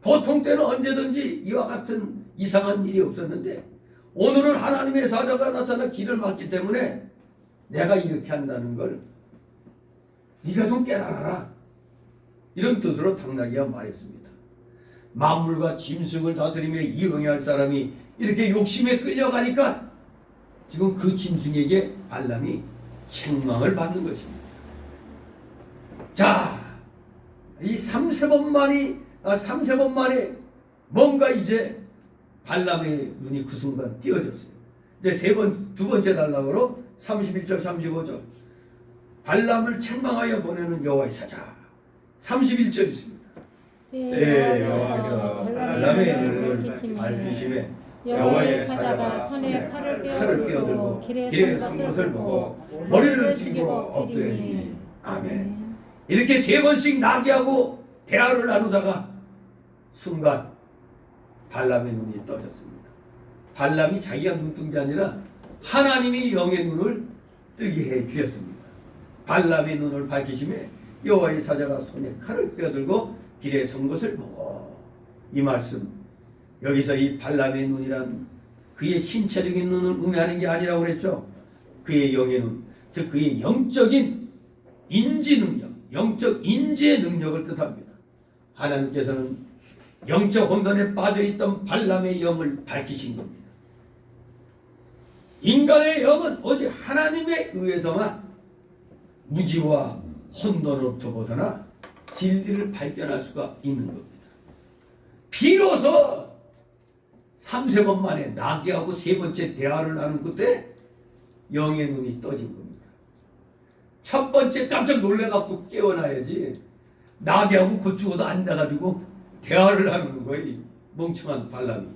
보통 때는 언제든지 이와 같은 이상한 일이 없었는데 오늘은 하나님의 사자가 나타나 길을 막기 때문에 내가 이렇게 한다는 걸 네가 좀 깨달아라 이런 뜻으로 당나귀가 말했습니다. 만물과 짐승을 다스리며 이용해야 할 사람이 이렇게 욕심에 끌려가니까 지금 그 짐승에게 발람이 책망을 받는 것입니다. 자, 이 3세번 만에 뭔가 이제 발람의 눈이 그 순간 띄어졌어요. 이제 두 번째 단락으로 31절 35절 발람을 책망하여 보내는 여호와의 사자 31절 있습니다. 여호와께서 발람의 눈을 밝히심에 여호와의 사자가 손에 칼을 빼어들고 길에 선 것을 보고 머리를 숙이고 엎드리니 아멘. 이렇게 세 번씩 나귀하고 대화를 나누다가 순간 발람의 눈이 떠졌습니다. 발람이 자기가 눈 뜬 게 아니라 하나님이 영의 눈을 뜨게 해 주셨습니다. 발람의 눈을 밝히심에 여호와의 사자가 손에 칼을 빼어들고 길에 선 것을 보고 이 말씀 여기서 이 발람의 눈이란 그의 신체적인 눈을 의미하는 게 아니라고 그랬죠. 그의 영의 눈, 즉 그의 영적인 인지 능력, 영적 인지의 능력을 뜻합니다. 하나님께서는 영적 혼돈에 빠져있던 발람의 영을 밝히신 겁니다. 인간의 영은 오직 하나님에 의해서만 무지와 혼돈으로부터 벗어나 진리를 발견할 수가 있는 겁니다. 비로소 3세번 만에 나귀하고 세 번째 대화를 나눈 그때 영의 눈이 떠진 겁니다. 첫 번째 깜짝 놀래갖고 깨어나야지 나귀하고 곧 죽어도 앉아가지고 대화를 나누는 거예요. 이 멍청한 발람이.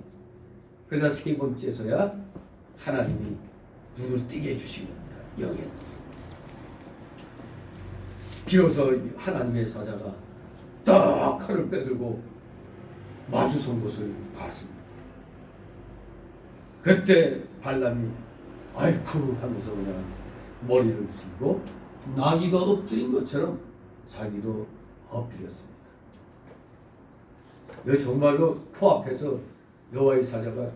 그래서 세 번째서야 하나님이 눈을 뜨게 해주신 겁니다. 영의 눈. 비로소 하나님의 사자가 딱 칼을 빼들고 마주선 것을 봤습니다. 그때 발람이 아이쿠 하면서 그냥 머리를 숙이고 나귀가 엎드린 것처럼 자기도 엎드렸습니다. 여기 정말로 코앞에서 여호와의 사자가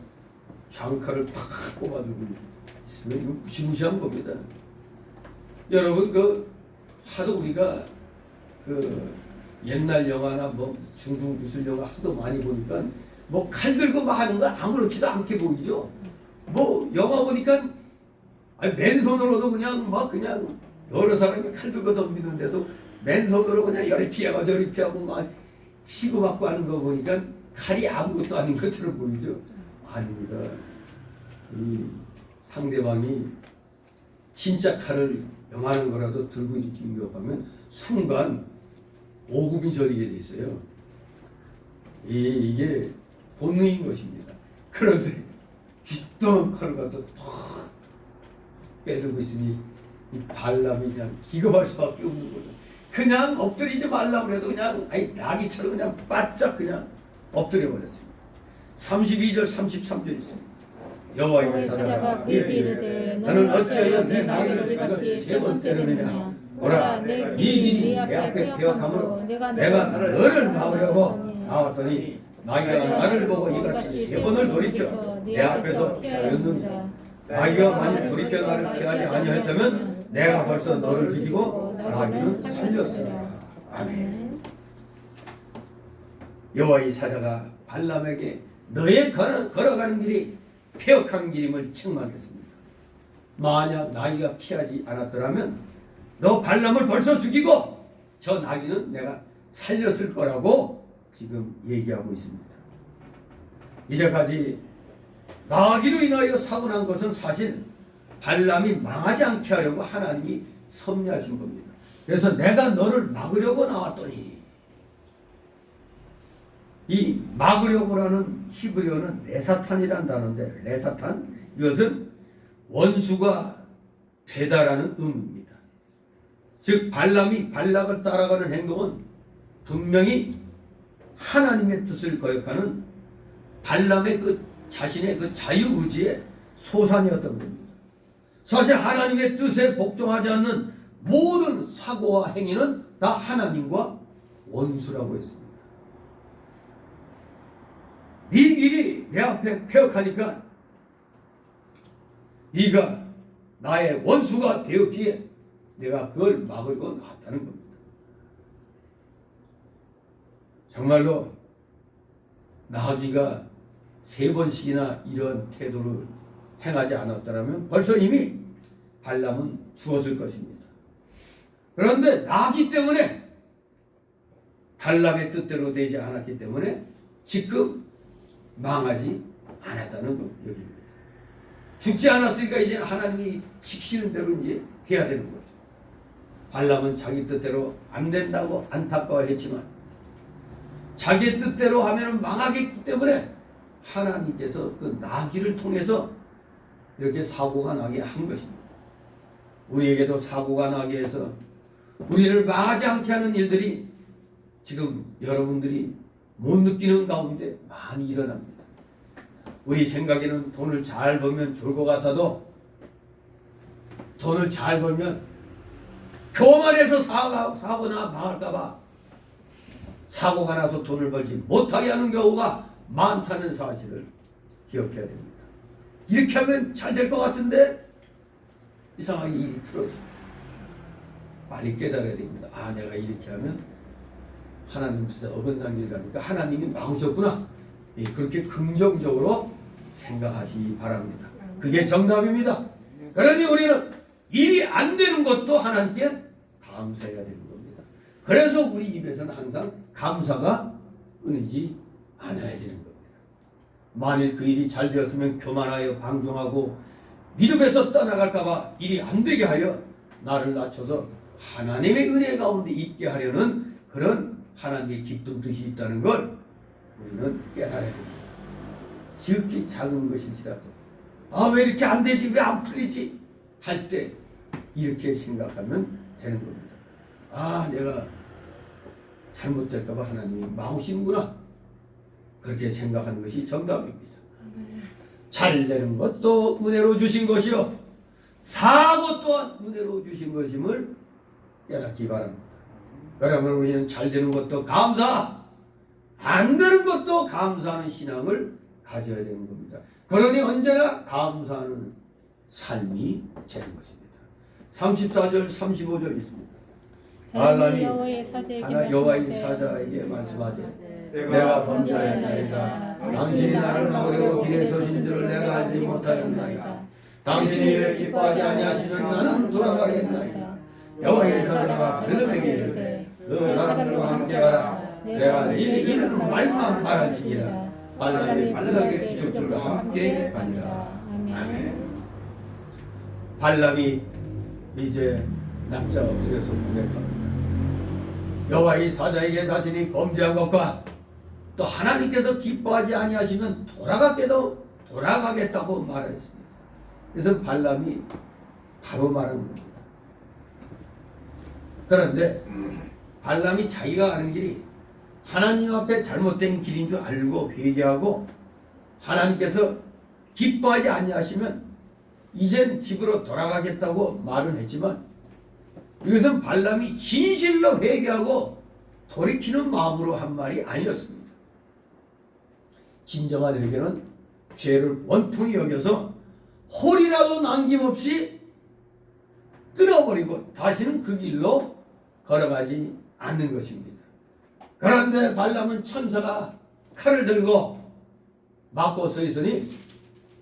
장칼을 팍 뽑아들고 있으면 이거 무시무시한 겁니다. 여러분 그 하도 우리가 그 옛날 영화나 뭐 중국 무술 영화 하도 많이 보니까 뭐 칼 들고 막 하는 건 아무렇지도 않게 보이죠. 뭐 영화 보니까 아니 맨손으로도 그냥 막 그냥 여러 사람이 칼 들고 덤비는데도 맨손으로 그냥 열이 피하고 저리 피하고 막 치고받고 하는 거 보니까 칼이 아무것도 아닌 것처럼 보이죠. 아닙니다. 이 상대방이 진짜 칼을 영하는 거라도 들고 있기 위협하면 순간 오금이 저리게 돼 있어요. 이게 본능인 것입니다. 그런데 쥐떠는 칼을 갖다 탁 빼들고 있으니 이 발람이 그냥 기겁할 수밖에 없는 거죠. 그냥 엎드리지 말라고 해도 그냥 아니 나귀처럼 그냥 바짝 그냥 엎드려 버렸습니다. 32절 33절 있습니다. 여호와의 사자가 내게 이르되 너는 어찌하여 내 나귀를 이같이 세 번 때리느냐. 보라 네 길이 내 앞에 폐역함으로 내가 너를 막으려고 나왔더니 나귀가 나를 보고 이같이 세 번을 돌이켜 내 앞에서 피하였느니 나귀가 만일 돌이켜 나를 피하지 아니하였다면 내가 벌써 너를 죽이고 나귀는 살렸으리라. 아멘. 여호와의 사자가 발람에게 너의 걸어가는 길이 폐역한 길임을 책망했습니다. 만약 나귀가 피하지 않았더라면 너 발람을 벌써 죽이고 저 나귀는 내가 살렸을 거라고 지금 얘기하고 있습니다. 이제까지 나귀로 인하여 사고 난 것은 사실 발람이 망하지 않게 하려고 하나님이 섭리하신 겁니다. 그래서 내가 너를 막으려고 나왔더니 이 막으려고라는 히브리어는 레사탄이라는 단어인데 레사탄 이것은 원수가 되다라는 의미입니다. 즉 발람이 발락을 따라가는 행동은 분명히 하나님의 뜻을 거역하는 발람의 그 자신의 그 자유의지의 소산이었던 겁니다. 사실 하나님의 뜻에 복종하지 않는 모든 사고와 행위는 다 하나님과 원수라고 했습니다. 네 길이 내 앞에 폐역하니까 네가 나의 원수가 되었기에 내가 그걸 막으려고 나왔다는 겁니다. 정말로 나귀가 3번씩이나 이런 태도를 행하지 않았더라면 벌써 이미 발람은 죽었을 것입니다. 그런데 나귀 때문에 발람의 뜻대로 되지 않았기 때문에 지금 망하지 않았다는 여기입니다. 죽지 않았으니까 이제는 하나님이 시키는 대로 이제 해야 되는 거죠. 발람은 자기 뜻대로 안 된다고 안타까워했지만 자기 뜻대로 하면 망하겠기 때문에 하나님께서 그 나귀를 통해서 이렇게 사고가 나게 한 것입니다. 우리에게도 사고가 나게 해서 우리를 망하지 않게 하는 일들이 지금 여러분들이 못 느끼는 가운데 많이 일어납니다. 우리 생각에는 돈을 잘 벌면 좋을 것 같아도 돈을 잘 벌면 교만해서 사고나 망할까봐 사고가 나서 돈을 벌지 못하게 하는 경우가 많다는 사실을 기억해야 됩니다. 이렇게 하면 잘 될 것 같은데 이상하게 일이 틀어집니다. 빨리 깨달아야 됩니다. 아, 내가 이렇게 하면 하나님 뜻에 어긋난 길 가니까 하나님이 막으셨구나. 그렇게 긍정적으로 생각하시기 바랍니다. 그게 정답입니다. 그러니 우리는 일이 안 되는 것도 하나님께 감사해야 되는 겁니다. 그래서 우리 입에서는 항상 감사가 끊이지 않아야 되는 겁니다. 만일 그 일이 잘 되었으면 교만하여 방종하고 믿음에서 떠나갈까봐 일이 안 되게 하여 나를 낮춰서 하나님의 은혜 가운데 있게 하려는 그런 하나님의 깊은 뜻이 있다는 걸 우리는 깨달아야 됩니다. 지극히 작은 것일지라도 왜 이렇게 안 되지, 왜 안 풀리지 할 때 이렇게 생각하면 되는 겁니다. 내가 잘못될까봐 하나님이 막으시는구나, 그렇게 생각하는 것이 정답입니다. 잘 되는 것도 은혜로 주신 것이요 사고 또한 은혜로 주신 것임을 깨닫기 바랍니다. 그러면 우리는 잘 되는 것도 감사, 안 되는 것도 감사하는 신앙을 가져야 되는 겁니다. 그러니 언제나 감사하는 삶이 되는 것입니다. 34절 35절 있습니다. 발람이 하나 여호와의 사자에게 말씀하되 내가 범죄하였나이다. 당신이 나를 막으려고 길에 서신 줄을 내가 알지 못하였나이다. 당신이 이를 기뻐하지 아니하시면 나는 돌아가겠나이다. 여호와의 사자가 발람에게 이르되 그 사람들과 함께 가라. 내가 네 이르는 말만 말할지니라. 발람이 발락의 귀족들과 함께 가니라. 아멘. 발람이 이제 남자가 엎드려서 고백합니다. 여호와의 사자에게 자신이 범죄한 것과 또 하나님께서 기뻐하지 아니하시면 돌아가겠다고 말했습니다. 그래서 발람이 바로 말한 겁니다. 그런데 발람이 자기가 가는 길이 하나님 앞에 잘못된 길인 줄 알고 회개하고 하나님께서 기뻐하지 아니하시면 이젠 집으로 돌아가겠다고 말은 했지만 이것은 발람이 진실로 회개하고 돌이키는 마음으로 한 말이 아니었습니다. 진정한 회개는 죄를 원통히 여겨서 홀이라도 남김없이 끊어버리고 다시는 그 길로 걸어가지 않는 것입니다. 그런데 발람은 천사가 칼을 들고 막고 서 있으니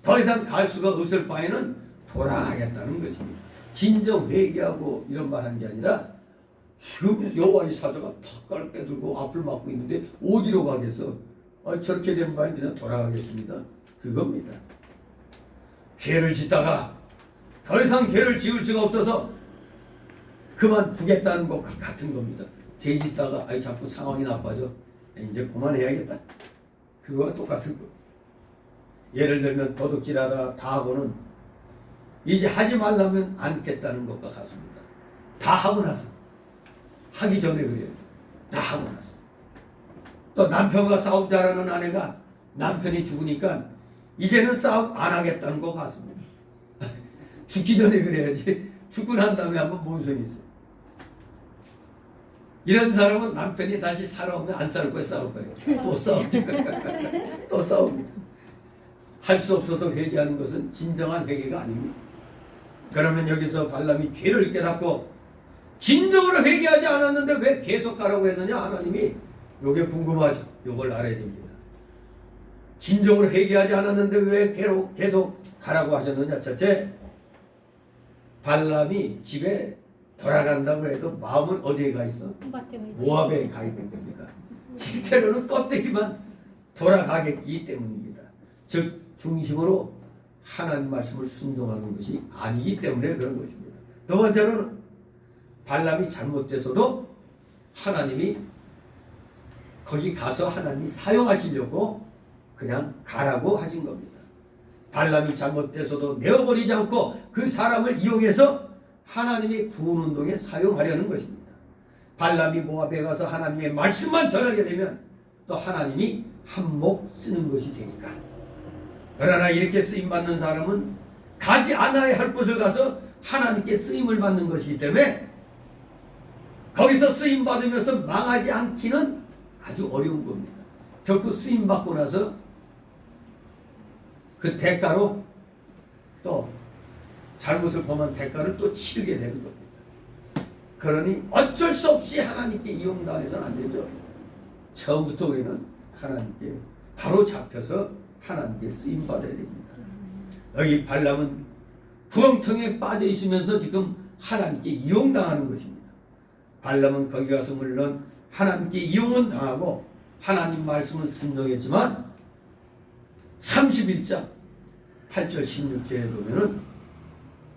더 이상 갈 수가 없을 바에는 돌아가겠다는 것입니다. 진정 회개하고 이런 말 한 게 아니라 지금 여호와의 사자가 턱을 빼들고 앞을 막고 있는데 어디로 가겠어? 저렇게 된 바에 그냥 돌아가겠습니다. 그겁니다. 죄를 짓다가 더 이상 죄를 지을 수가 없어서 그만두겠다는 것 같은 겁니다. 죄 짓다가 자꾸 상황이 나빠져. 이제 그만해야겠다. 그거와 똑같은 거. 예를 들면 도둑질하다 다 하고는 이제 하지 말라면 않겠다는 것과 같습니다. 다 하고 나서. 하기 전에 그래요. 다 하고 나서. 또 남편과 싸움 잘하는 아내가 남편이 죽으니까 이제는 싸움 안 하겠다는 것 같습니다. 죽기 전에 그래야지. 죽고 난 다음에 한번 뭔 소용이 있어요. 이런 사람은 남편이 다시 살아오면 안 싸울 거예요, 싸울 거예요. 또 싸우죠. 또 싸웁니다. 할 수 없어서 회개하는 것은 진정한 회개가 아닙니다. 그러면 여기서 발람이 죄를 깨닫고 진정으로 회개하지 않았는데 왜 계속 가라고 했느냐? 하나님이 요게 궁금하죠. 요걸 알아야 됩니다. 진정으로 회개하지 않았는데 왜 계속 가라고 하셨느냐? 첫째, 발람이 집에 돌아간다고 해도 마음은 어디에 가 있어? 모압에 가 있는 겁니다. 실제로는 껍데기만 돌아가겠기 때문입니다. 즉 중심으로 하나님 말씀을 순종하는 것이 아니기 때문에 그런 것입니다. 두 번째로는 발람이 잘못돼서도 하나님이 거기 가서 하나님이 사용하시려고 그냥 가라고 하신 겁니다. 발람이 잘못돼서도 내어버리지 않고 그 사람을 이용해서 하나님의 구원운동에 사용하려는 것입니다. 발람이 모압에 가서 하나님의 말씀만 전하게 되면 또 하나님이 한몫 쓰는 것이 되니까. 그러나 이렇게 쓰임받는 사람은 가지 않아야 할 곳을 가서 하나님께 쓰임을 받는 것이기 때문에 거기서 쓰임받으면서 망하지 않기는 아주 어려운 겁니다. 결국 쓰임받고 나서 그 대가로 또 잘못을 범한 대가를 또 치르게 되는 겁니다. 그러니 어쩔 수 없이 하나님께 이용당해서는 안 되죠. 처음부터 우리는 하나님께 바로 잡혀서 하나님께 쓰임받아야 됩니다. 여기 발람은 구렁텅이에 빠져 있으면서 지금 하나님께 이용당하는 것입니다. 발람은 거기 가서 물론 하나님께 이용은 당하고 하나님 말씀은 순종했지만 31장 8절 16절에 보면은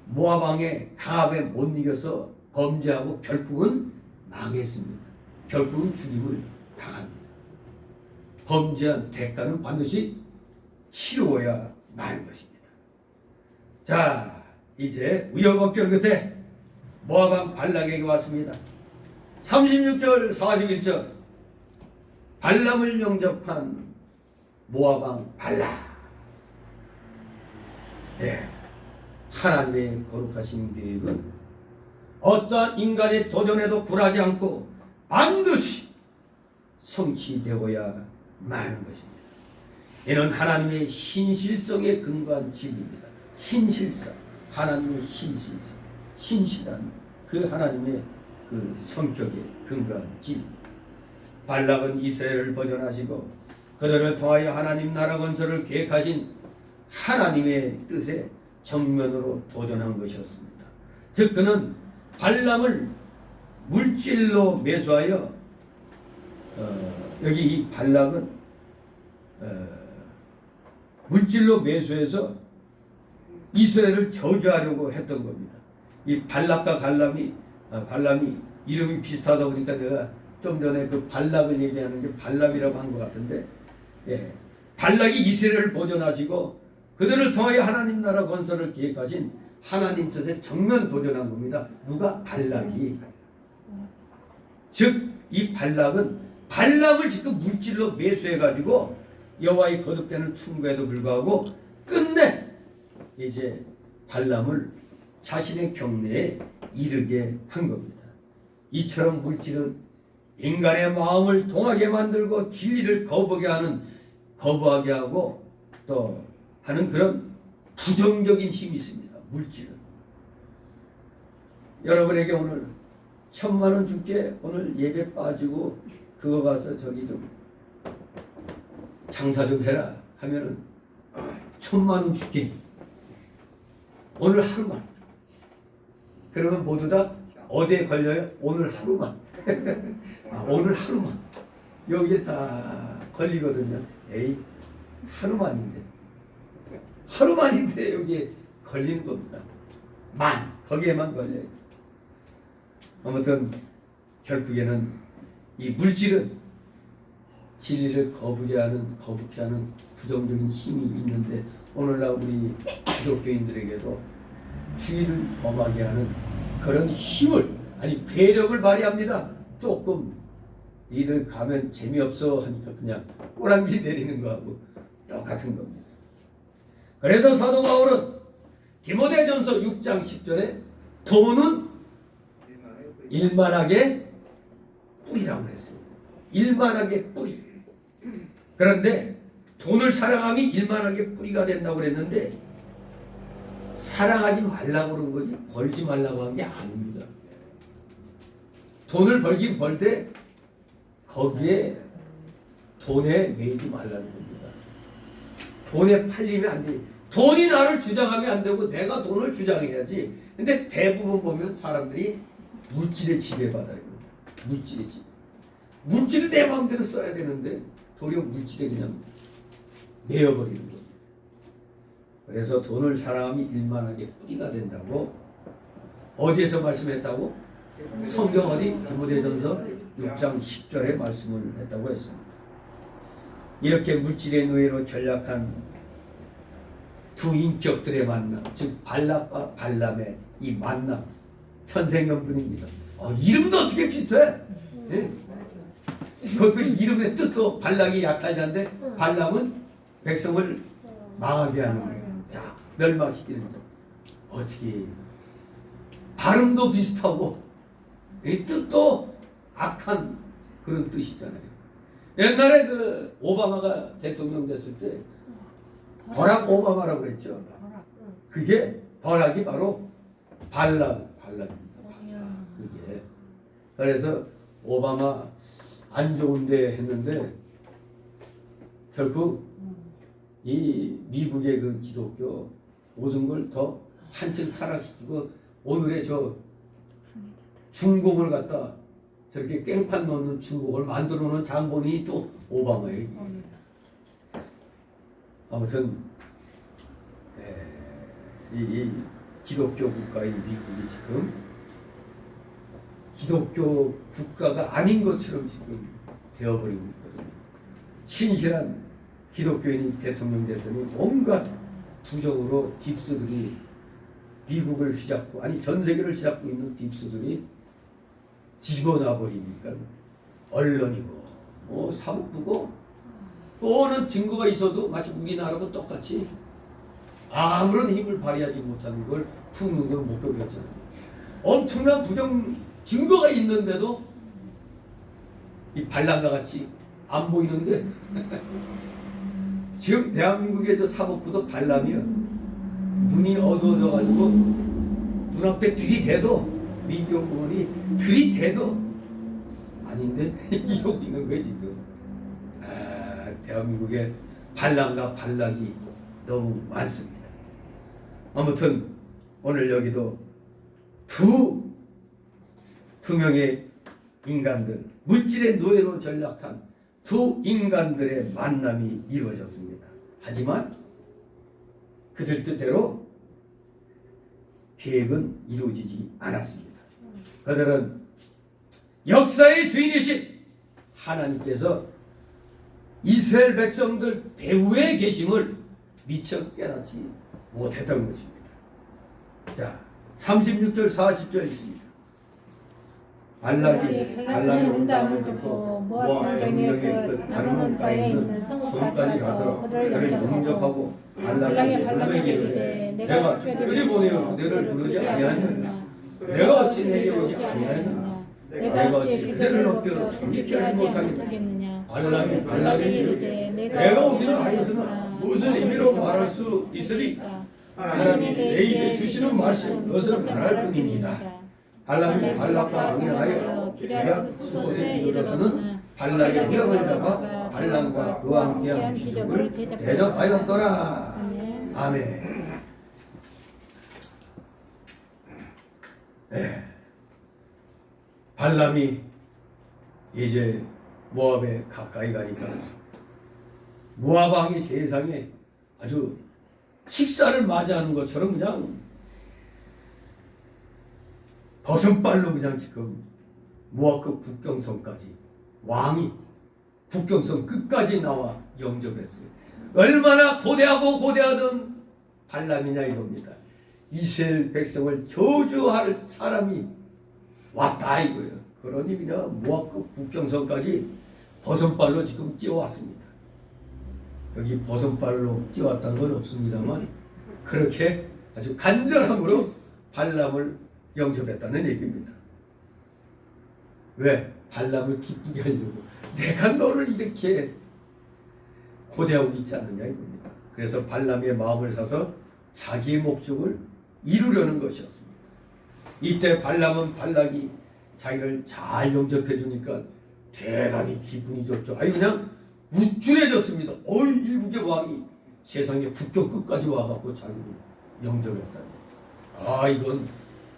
모압 왕의 강압에 못 이겨서 범죄하고 결국은 망했습니다. 결국은 죽임을 당합니다. 범죄한 대가는 반드시 치루어야 마는 것입니다. 자, 이제 우여곡절 끝에 모압 왕 발락에게 왔습니다. 36절 41절 발람을 영접한 모압 왕 발락. 네. 하나님의 거룩하신 계획은 어떠한 인간의 도전에도 굴하지 않고 반드시 성취되어야 마는 것입니다. 이는 하나님의 신실성에 근거한 진리입니다. 신실성, 하나님의 신실성, 신실한 그 하나님의 그 성격에 근거한 진리입니다. 발락은 이스라엘을 버전하시고 그들을 통하여 하나님 나라 건설을 계획하신 하나님의 뜻에 정면으로 도전한 것이었습니다. 즉 그는 발람을 물질로 매수하여 여기 이 발락은 물질로 매수해서 이스라엘을 저주하려고 했던 겁니다. 이 발락과 발람이 이름이 비슷하다 보니까 내가 좀 전에 그 발락을 얘기하는 게 발람이라고 한 것 같은데, 예, 발락이 이스라엘을 보존하시고 그들을 통하여 하나님 나라 건설을 계획하신 하나님 뜻에 정면 도전한 겁니다. 누가? 발락이. 즉 이 발락은 발람을 지금 물질로 매수해가지고 여호와의 거듭되는 충고에도 불구하고 끝내 이제 발람을 자신의 경내에 이르게 한 겁니다. 이처럼 물질은 인간의 마음을 동하게 만들고 진리를 거부하게 하고 또 하는 그런 부정적인 힘이 있습니다. 물질은. 여러분에게 오늘 1,000,000원 줄게, 오늘 예배 빠지고 그거 가서 저기 좀 장사 좀 해라 하면은 1,000,000원 줄게, 오늘 하루만. 그러면 모두 다 어디에 걸려요? 오늘 하루만. 오늘 하루만. 여기에 다 걸리거든요. 에이, 하루만인데 여기에 걸리는 겁니다. 거기에만 걸려요. 아무튼 결국에는 이 물질은 진리를 거부케 하는 부정적인 힘이 있는데, 오늘날 우리 기독교인들에게도 주의를 범하게 하는 그런 힘을, 아니 괴력을 발휘합니다. 조금 일을 가면 재미없어 하니까 그냥 꼬랑지 내리는 거하고 똑같은 겁니다. 그래서 사도 바울은 디모데전서 6장 10절에 돈은 일만하게 뿌리라고 그랬습니다. 일만하게 뿌리. 그런데 돈을 사랑함이 일만하게 뿌리가 된다고 그랬는데, 사랑하지 말라고 그런 거지 벌지 말라고 한 게 아닙니다. 돈을 벌긴 벌되 거기에 돈에 매이지 말라는 겁니다. 돈에 팔리면 안 돼. 돈이 나를 주장하면 안 되고 내가 돈을 주장해야지. 근데 대부분 보면 사람들이 물질에 지배받아요. 물질에 지배. 물질을 내 마음대로 써야 되는데 도리어 물질에 그냥 매여버리는 겁니다. 그래서 돈을 사랑함이 일만하게 뿌리가 된다고 어디에서 말씀했다고? 성경 어디? 디모데전서 6장 10절에 말씀을 했다고 했습니다. 이렇게 물질의 노예로 전락한 두 인격들의 만남, 즉 발락과 발람의 이 만남, 천생연분입니다. 이름도 어떻게 비슷해? 네? 그것도 이름의 뜻도 발락이 약탈자인데 발람은 백성을 망하게 하는 거예요. 자, 멸망시키는 자. 어떻게 발음도 비슷하고 이 뜻도 악한 그런 뜻이잖아요. 옛날에 그 오바마가 대통령 됐을 때 버락 오바마라고 그랬죠. 그게 버락이 바로 발락입니다. 그게. 그래서 오바마 안 좋은데 했는데 결국 이 미국의 그 기독교 모든 걸 더 한층 타락시키고 오늘의 저 중공을 갖다 저렇게 깽판 놓는 중공을 만들어 놓은 장본이 또 오바마예요. 아무튼 이 기독교 국가인 미국이 지금 기독교 국가가 아닌 것처럼 지금 되어버리고 있거든요. 신실한 기독교인이 대통령 됐더니 온갖 부정으로 딥스들이 미국을 휘잡고, 아니 전 세계를 휘잡고 있는 딥스들이 집어놔버리니까 언론이고 사법부고 또는 증거가 있어도 마치 우리나라하고 똑같이 아무런 힘을 발휘하지 못하는 걸 푸는걸 목격했잖아요. 엄청난 부정 증거가 있는데도 이 반란과 같이 안 보이는데 지금 대한민국의 저 사법부도 발람이요. 눈이 어두워져 가지고 눈앞에 들이대도 민경공원이 들이대도 아닌데 이러고 있는 거예요 지금. 대한민국에 반란과 반락이 너무 많습니다. 아무튼 오늘 여기도 두 명의 인간들, 물질의 노예로 전락한 두 인간들의 만남이 이루어졌습니다. 하지만 그들 뜻대로 계획은 이루어지지 않았습니다. 그들은 역사의 주인이신 하나님께서 이스라엘 백성들 배후에 계심을 미처 깨닫지 못했던 것입니다. 자, 36절 40절 있습니다. 발락이 응답을 듣고 모압 평경의 끝 아르논가에 있는 성읍까지 가서 그를 영접하고 발락이 발람에게 이르되 내가 특별히 보내어 그대를 부르지 아니하였느냐 내가 어찌 내려오지 아니하였느냐 내가 어찌 그대를 높여 존귀케 하지 못하겠느냐 발락이 이르되 내가 오기는 하였으나 무슨 의미로 말할 수 있으리까 하나님이 내 입에 주시는 말씀 그것을 말할 뿐입니다. 발람이 발락과 항의하여 기럇 수곳에 이르러서는 발락의 위력을 잡아 발람과 그와 함께한 기적을 대접하였더라. 아멘. 네. 발람이 이제 모압에 가까이 가니까 모압 왕이 세상에 아주 식사를 맞이하는 것처럼 그냥 버선발로 그냥 지금 모압급 국경선까지 왕이 국경선 끝까지 나와 영접했어요. 얼마나 고대하던 발람이냐 이겁니다. 이스라엘 백성을 저주할 사람이 왔다 이거예요. 그러니 그냥 모압급 국경선까지 버선발로 지금 뛰어왔습니다. 여기 버선발로 뛰어왔다는 건 없습니다만 그렇게 아주 간절함으로 발람을 영접했다는 얘기입니다. 왜? 발람을 기쁘게 하려고. 내가 너를 이렇게 고대하고 있지 않느냐 이겁니다. 그래서 발람의 마음을 사서 자기의 목적을 이루려는 것이었습니다. 이때 발람은 발락이 자기를 잘 영접해 주니까 대단히 기분이 좋죠. 아니 그냥 우쭐해졌습니다. 일국의 왕이 세상의 국경 끝까지 와갖고 자기를 영접했다니. 이건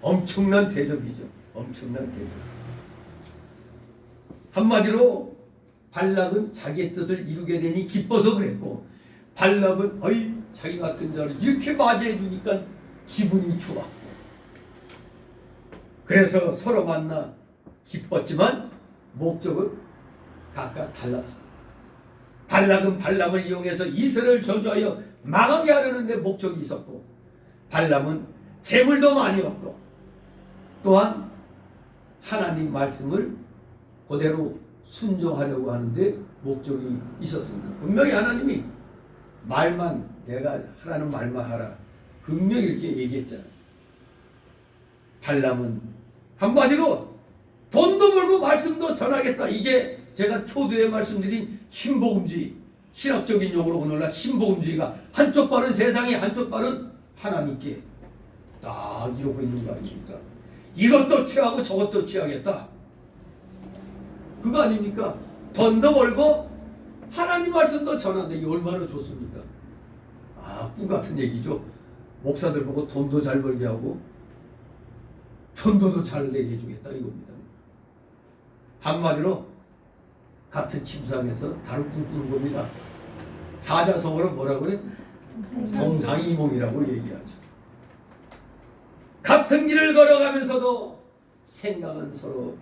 엄청난 대접이죠. 엄청난 대접. 한마디로 발락은 자기의 뜻을 이루게 되니 기뻐서 그랬고 발람은 자기 같은 자를 이렇게 맞이해 주니까 기분이 좋았고 그래서 서로 만나 기뻤지만 목적은 각각 달랐습니다. 발락은 발람을 이용해서 이스라엘을 저주하여 망하게 하려는 데 목적이 있었고 발람은 재물도 많이 얻고 또한 하나님 말씀을 그대로 순종하려고 하는데 목적이 있었습니다. 분명히 하나님이 말만 내가 하라는 말만 하라 분명히 이렇게 얘기했잖아요. 발람은 한마디로 돈도 벌고 말씀도 전하겠다. 이게 제가 초두에 말씀드린 신복음주의, 신학적인 용어로 오늘날 신복음주의가 한쪽 발은 세상에 한쪽 발은 하나님께 딱 이러고 있는 거 아닙니까? 이것도 취하고 저것도 취하겠다. 그거 아닙니까? 돈도 벌고 하나님 말씀도 전하는데 이게 얼마나 좋습니까? 꿈 같은 얘기죠. 목사들 보고 돈도 잘 벌게 하고 전도도 잘 내게 해주겠다 이겁니다. 한마디로 같은 침상에서 다른 꿈 꾸는 겁니다. 사자성어로 뭐라고요? 동상이몽이라고 얘기하죠. 같은 길을 걸어가면서도 생각은 서로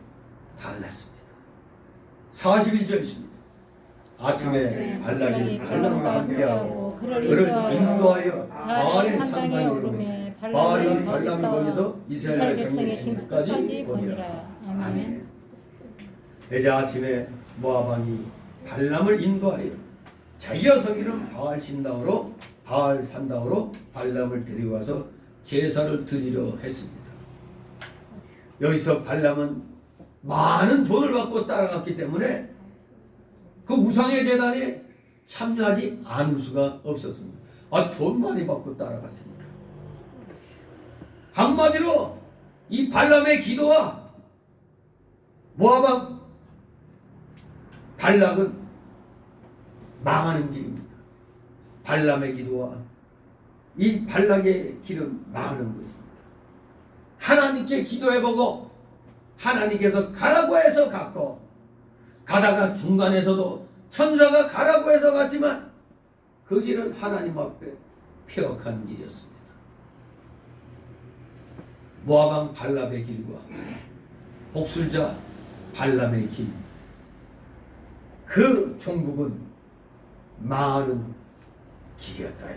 달랐습니다. 41절입니다. 아침에 발락이 발람과 함께하고 그를 인도하여 바알의 산당에 오르매 바알이 발람을 거기서 이스라엘 백성의 진까지 보니라. 아멘. 이제 아침에 모압 왕이 발람을 인도하여 자기가 섬기는 바알 신당으로 바알 산당으로 발람을 데려와서 제사를 드리려 했습니다. 여기서 발람은 많은 돈을 받고 따라갔기 때문에 그 우상의 제단에 참여하지 않을 수가 없었습니다. 돈 많이 받고 따라갔으니까. 한마디로 이 발람의 기도와 모압 왕 발락은 망하는 길입니다. 발람의 기도와 이 발락의 길은 망하는 것입니다. 하나님께 기도해보고 하나님께서 가라고 해서 갔고, 가다가 중간에서도 천사가 가라고 해서 갔지만 그 길은 하나님 앞에 폐역한 길이었습니다. 모압 왕 발람의 길과 복술자 발람의 길, 그 종국은 망하는 길이었다.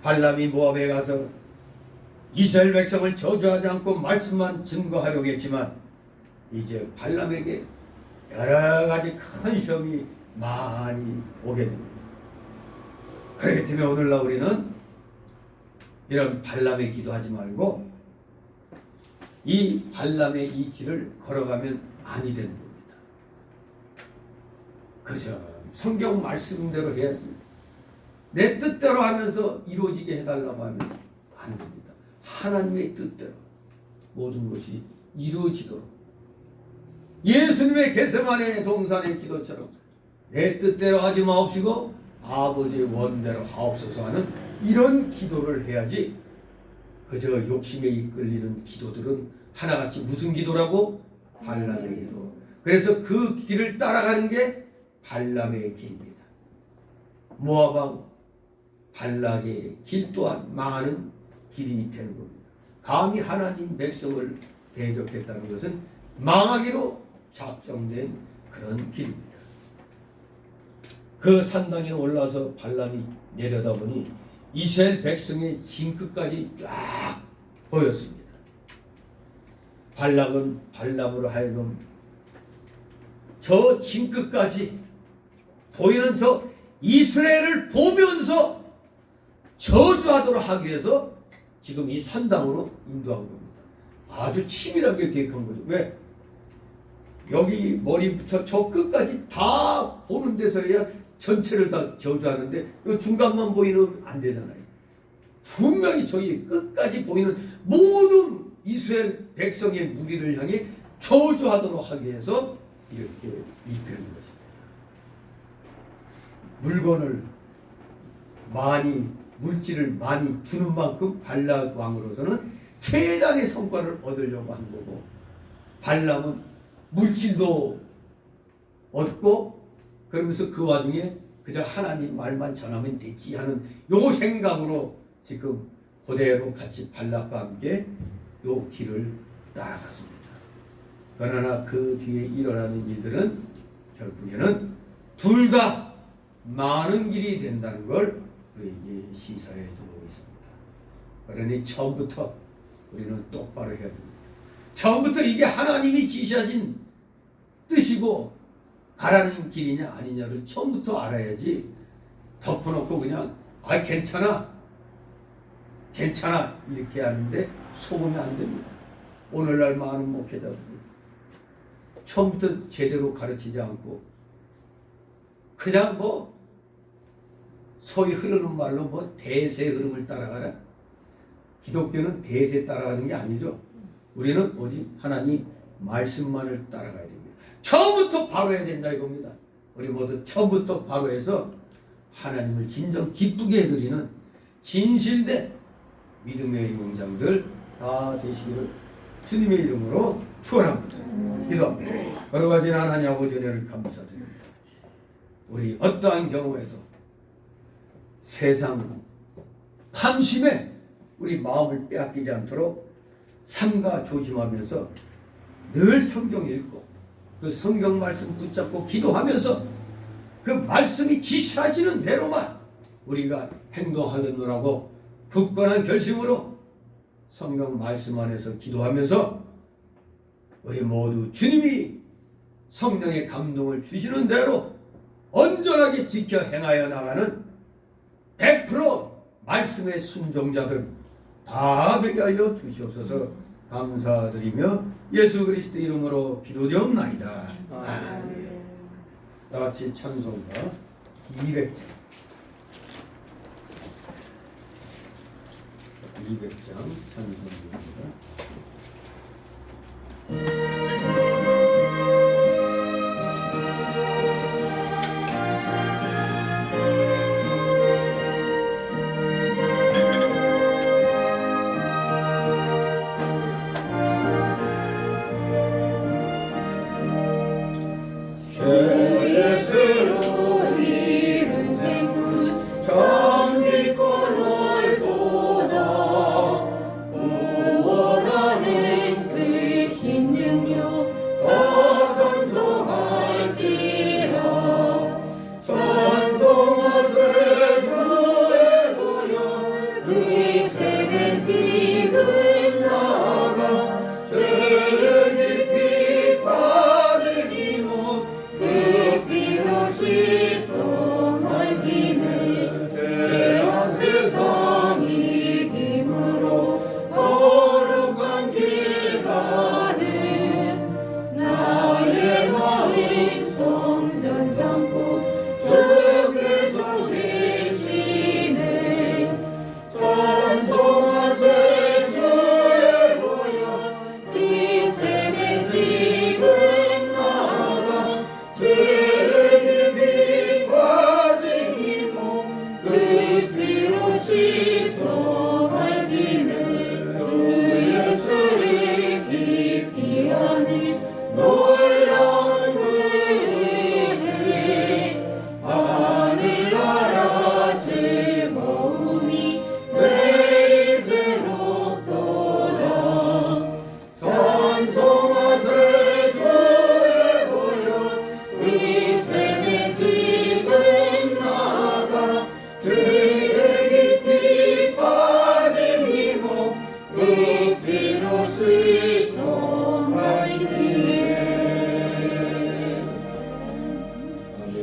발람이 모압에 가서 이스라엘 백성을 저주하지 않고 말씀만 증거하려고 했지만 이제 발람에게 여러 가지 큰 시험이 많이 오게 됩니다. 그렇기 때문에 오늘날 우리는 이런 발람의 기도하지 말고 이 발람의 이 길을 걸어가면 아니 되는 겁니다. 그저 성경 말씀대로 해야지 내 뜻대로 하면서 이루어지게 해달라고 하면 안 됩니다. 하나님의 뜻대로 모든 것이 이루어지도록, 예수님의 겟세마네 동산의 기도처럼 내 뜻대로 하지 마옵시고 아버지의 원대로 하옵소서 하는 이런 기도를 해야지, 그저 욕심에 이끌리는 기도들은 하나같이 무슨 기도라고? 발람의 기도. 그래서 그 길을 따라가는 게 발람의 길입니다. 모압 왕 발락의 길 또한 망하는 길이 되는 겁니다. 감히 하나님 백성을 대적했다는 것은 망하기로 작정된 그런 길입니다. 그 산당에 올라서 발람이 내려다보니 이스라엘 백성의 징크까지 쫙 보였습니다. 발락은 발람으로 하여금 저 징크까지 보이는 저 이스라엘을 보면서 저주하도록 하기 위해서 지금 이 산당으로 인도한 겁니다. 아주 치밀하게 계획한 거죠. 왜? 여기 머리부터 저 끝까지 다 보는 데서야 전체를 다 저주하는데 이 중간만 보이면 안 되잖아요. 분명히 저희 끝까지 보이는 모든 이스라엘 백성의 무리를 향해 저주하도록 하기 위해서 이렇게 이끄는 것입니다. 물건을 많이, 물질을 많이 주는 만큼 발락 왕으로서는 최단의 성과를 얻으려고 한 거고, 발람은 물질도 얻고 그러면서 그 와중에 그저 하나님 말만 전하면 됐지 하는 요 생각으로 지금 그대로 같이 발락과 함께 요 길을 따라갔습니다. 그러나 그 뒤에 일어나는 일들은 결국에는 둘 다 많은 길이 된다는 걸 우리에게 시사해 주고 있습니다. 그러니 처음부터 우리는 똑바로 해야 됩니다. 처음부터 이게 하나님이 지시하신 뜻이고 가라는 길이냐 아니냐를 처음부터 알아야지 덮어놓고 그냥 괜찮아 이렇게 하는데 속으면 안 됩니다. 오늘날 많은 목회자들이 처음부터 제대로 가르치지 않고 그냥 소위 흐르는 말로 대세 흐름을 따라가라. 기독교는 대세 따라가는 게 아니죠. 우리는 오직 하나님 말씀만을 따라가야 됩니다. 처음부터 바로 해야 된다 이겁니다. 우리 모두 처음부터 바로 해서 하나님을 진정 기쁘게 해드리는 진실된 믿음의 용장들 다 되시기를 주님의 이름으로 축원합니다. 기도합니다. 걸어가신 하나님 아버지 은혜를 감사드립니다. 우리 어떠한 경우에도 세상 탐심에 우리 마음을 빼앗기지 않도록 삼가 조심하면서 늘 성경 읽고 그 성경 말씀 붙잡고 기도하면서 그 말씀이 지시하시는 대로만 우리가 행동하겠노라고 굳건한 결심으로 성경 말씀 안에서 기도하면서 우리 모두 주님이 성령의 감동을 주시는 대로 온전하게 지켜 행하여 나가는 100% 말씀의 순종자들 다 되게 하여 주시옵소서. 감사드리며 예수 그리스도 이름으로 기도드리옵나이다. 아멘. 다 같이 찬송가 200장. 200장 찬송가입니다. 예수로 이룬 생물 참 깊고 넓도다 구원하는 그 신능력 더 찬송할지라 찬송하세 주의 보혈 그 셈에 지금 나아가 죄의 깊이 빠진 이몸 그 피로 씻어 말기는 죄악 세상 이김으로 거룩한 길 가는 나의 마음 성전 삼고 주께서 계시네 찬송하세 주의 보혈 이 셈에 지금 나아가 죄의 깊이 빠진 이몸 그 피로 씻어 밝히는 주 예수를 깊이 아는 놀라운 그 은혜 하늘나라 즐거움이 매일 새롭도다 찬송하세 주의 보혈 이 셈에 지금 나아가 죄의 깊이 빠진 이몸 그 피로 씻어 밝히네. 아멘.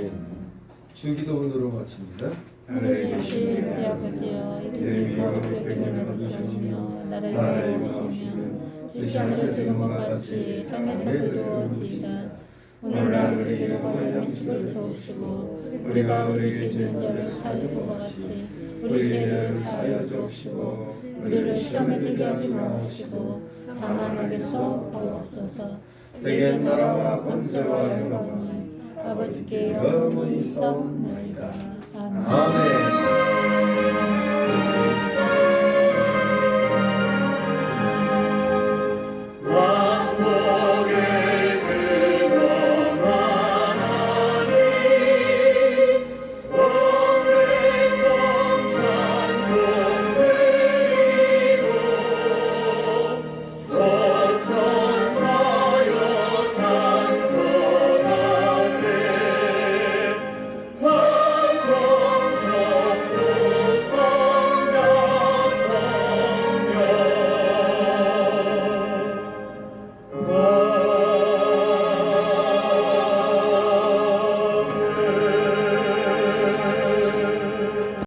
주기도문으로 마칩니다. 하늘에 계신 우리 아버지여 이름이 거룩하게 여겨주시며 나를 이루시며 뜻이 하늘에 지는 것 같이 땅에서도 이루어지이다. 오늘날 우리에게 먹을 양식을 주옵시고 우리가 우리에게 지은 자를 사하여 준 것 같이 우리 죄를 사하여 주옵시고 우리를 시험에 들게 하지 마옵시고 다만 악에서 구하옵소서. 내게 나라와 권세와 영광이 아버지께 영원히 있사옵나이다. 아멘. 아멘.